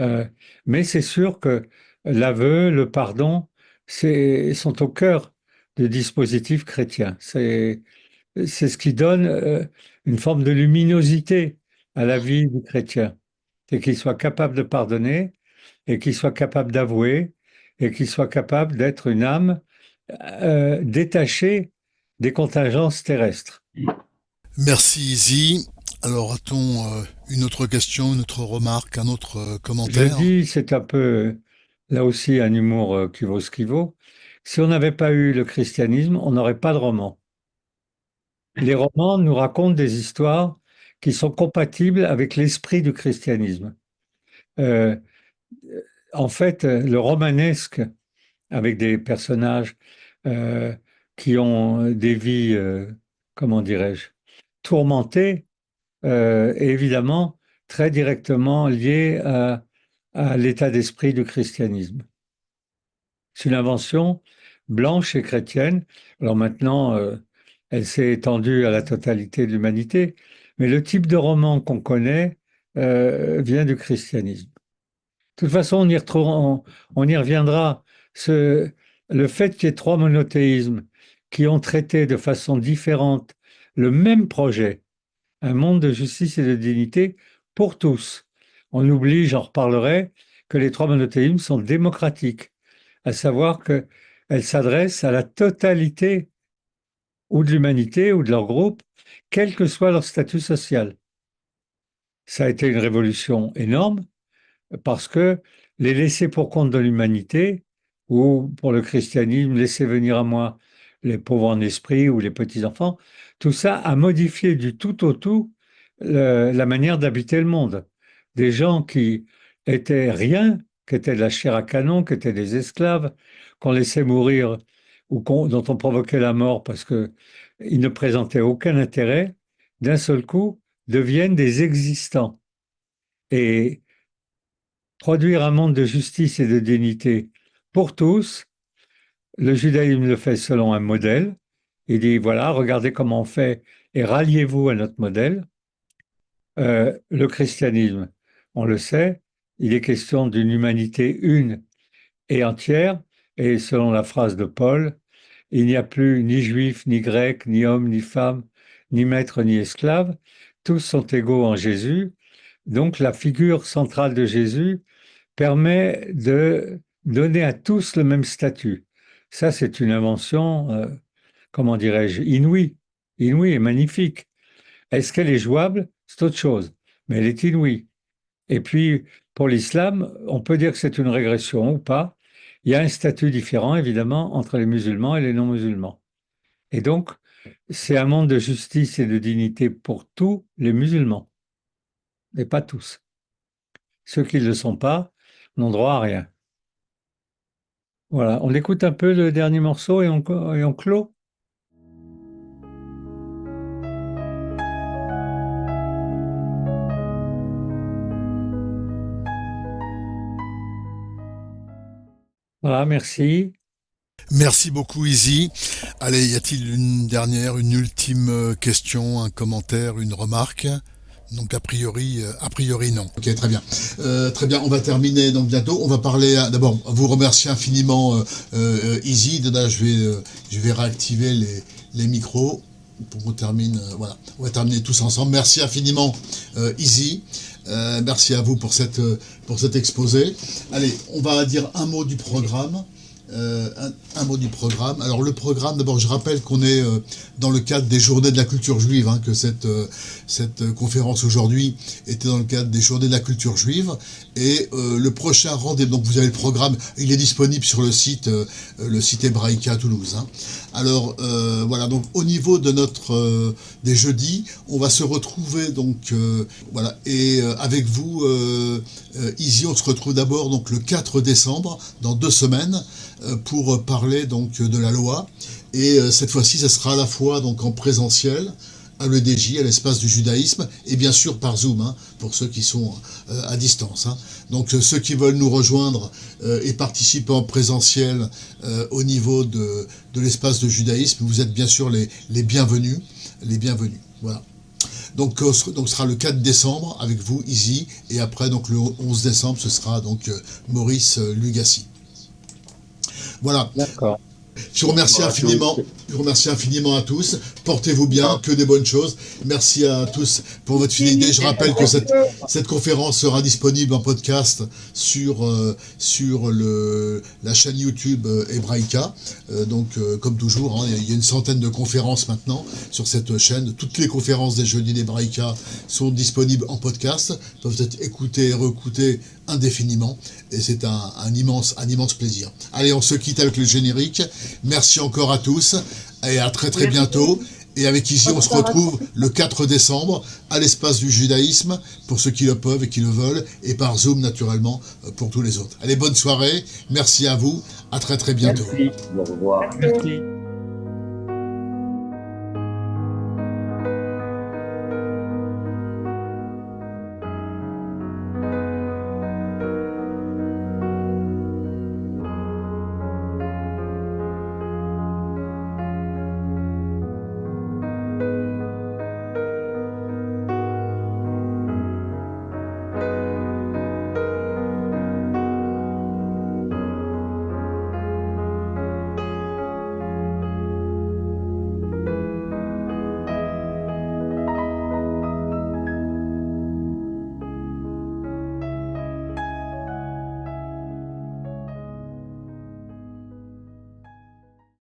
Speaker 1: Euh, mais c'est sûr que l'aveu, le pardon, sont au cœur du dispositif chrétien. C'est ce qui donne une forme de luminosité à la vie du chrétien. C'est qu'il soit capable de pardonner et qu'il soit capable d'avouer et qu'il soit capable d'être une âme détachée des contingences terrestres.
Speaker 2: Merci Izzy. Alors, a-t-on une autre question, une autre remarque, un autre
Speaker 1: Je
Speaker 2: commentaire?
Speaker 1: dis, c'est un peu là aussi un humour qui vaut ce qu'il vaut. Si on n'avait pas eu le christianisme, on n'aurait pas de roman. Les romans nous racontent des histoires qui sont compatibles avec l'esprit du christianisme. Euh, En fait, le romanesque, avec des personnages euh, qui ont des vies, comment dirais-je, tourmentées, est évidemment très directement lié à l'état d'esprit du christianisme. C'est une invention blanche et chrétienne. Alors maintenant, elle s'est étendue à la totalité de l'humanité, mais le type de roman qu'on connaît vient du christianisme. De toute façon, on y reviendra. Ce, le fait qu'il y ait trois monothéismes qui ont traité de façon différente le même projet, un monde de justice et de dignité pour tous, on oublie, j'en reparlerai, que les trois monothéismes sont démocratiques, à savoir qu'elles s'adressent à la totalité ou de l'humanité ou de leur groupe, quel que soit leur statut social. Ça a été une révolution énorme parce que les laissés pour compte de l'humanité, ou pour le christianisme, laisser venir à moi les pauvres en esprit ou les petits-enfants, tout ça a modifié du tout au tout la manière d'habiter le monde. Des gens qui étaient rien, qui étaient de la chair à canon, qui étaient des esclaves, qu'on laissait mourir ou dont on provoquait la mort parce qu'ils ne présentaient aucun intérêt, d'un seul coup deviennent des existants. Et produire un monde de justice et de dignité pour tous, le judaïsme le fait selon un modèle. Il dit, voilà, regardez comment on fait et ralliez-vous à notre modèle. Le christianisme, on le sait, il est question d'une humanité une et entière. Et selon la phrase de Paul, il n'y a plus ni juif, ni grec, ni homme, ni femme, ni maître, ni esclave. Tous sont égaux en Jésus. Donc la figure centrale de Jésus permet de donner à tous le même statut. Ça, c'est une invention, comment dirais-je, inouïe et magnifique. Est-ce qu'elle est jouable? C'est autre chose, mais elle est inouïe. Et puis, pour l'islam, on peut dire que c'est une régression ou pas. Il y a un statut différent, évidemment, entre les musulmans et les non-musulmans. Et donc, c'est un monde de justice et de dignité pour tous les musulmans, et pas tous. Ceux qui ne le sont pas n'ont droit à rien. Voilà, on écoute un peu le dernier morceau et on clôt. Voilà, merci.
Speaker 2: Merci beaucoup, Izzy. Allez, y a-t-il une dernière, une ultime question, un commentaire, une remarque? Donc a priori non. Ok, très bien. Très bien, on va terminer donc bientôt. On va parler d'abord, vous remercier infiniment Izzy. Là, je vais réactiver les micros pour qu'on termine. Voilà, on va terminer tous ensemble. Merci infiniment Izzy. Merci à vous pour cet exposé. Allez, on va dire un mot du programme. Un mot du programme. Alors le programme, d'abord je rappelle qu'on est dans le cadre des Journées de la culture juive, que cette conférence aujourd'hui était dans le cadre des Journées de la culture juive, et le prochain rendez-vous, donc vous avez le programme, il est disponible sur le site Hebraïca à Toulouse. Alors voilà, donc au niveau de des jeudis, on va se retrouver donc voilà, et avec vous Izzy, on se retrouve d'abord donc le 4 décembre, dans 2 semaines, pour parler donc de la loi, et cette fois-ci ça sera à la fois donc en présentiel à l'EDJ, à l'espace du judaïsme, et bien sûr par Zoom, pour ceux qui sont à distance. Donc ceux qui veulent nous rejoindre et participer en présentiel au niveau de l'espace de judaïsme, vous êtes bien sûr les bienvenus, voilà. Donc ce sera le 4 décembre avec vous, Izzy, et après donc le 11 décembre, ce sera donc Maurice Lugassi. Voilà.
Speaker 1: D'accord.
Speaker 2: Je vous remercie infiniment à tous. Portez-vous bien, que des bonnes choses. Merci à tous pour votre fidélité. Je rappelle que cette conférence sera disponible en podcast sur la chaîne YouTube Hebraïca. Donc, comme toujours, il y a une centaine de conférences maintenant sur cette chaîne. Toutes les conférences des jeudis d'Hebraïca sont disponibles en podcast, peuvent être écoutées et réécoutées indéfiniment, et c'est un immense plaisir. Allez, on se quitte avec le générique. Merci encore à tous et à très bientôt. Et avec Izzy, on se retrouve le 4 décembre à l'espace du judaïsme pour ceux qui le peuvent et qui le veulent, et par Zoom naturellement pour tous les autres. Allez, bonne soirée, merci à vous, à très bientôt.
Speaker 3: Merci, au revoir.
Speaker 1: Merci.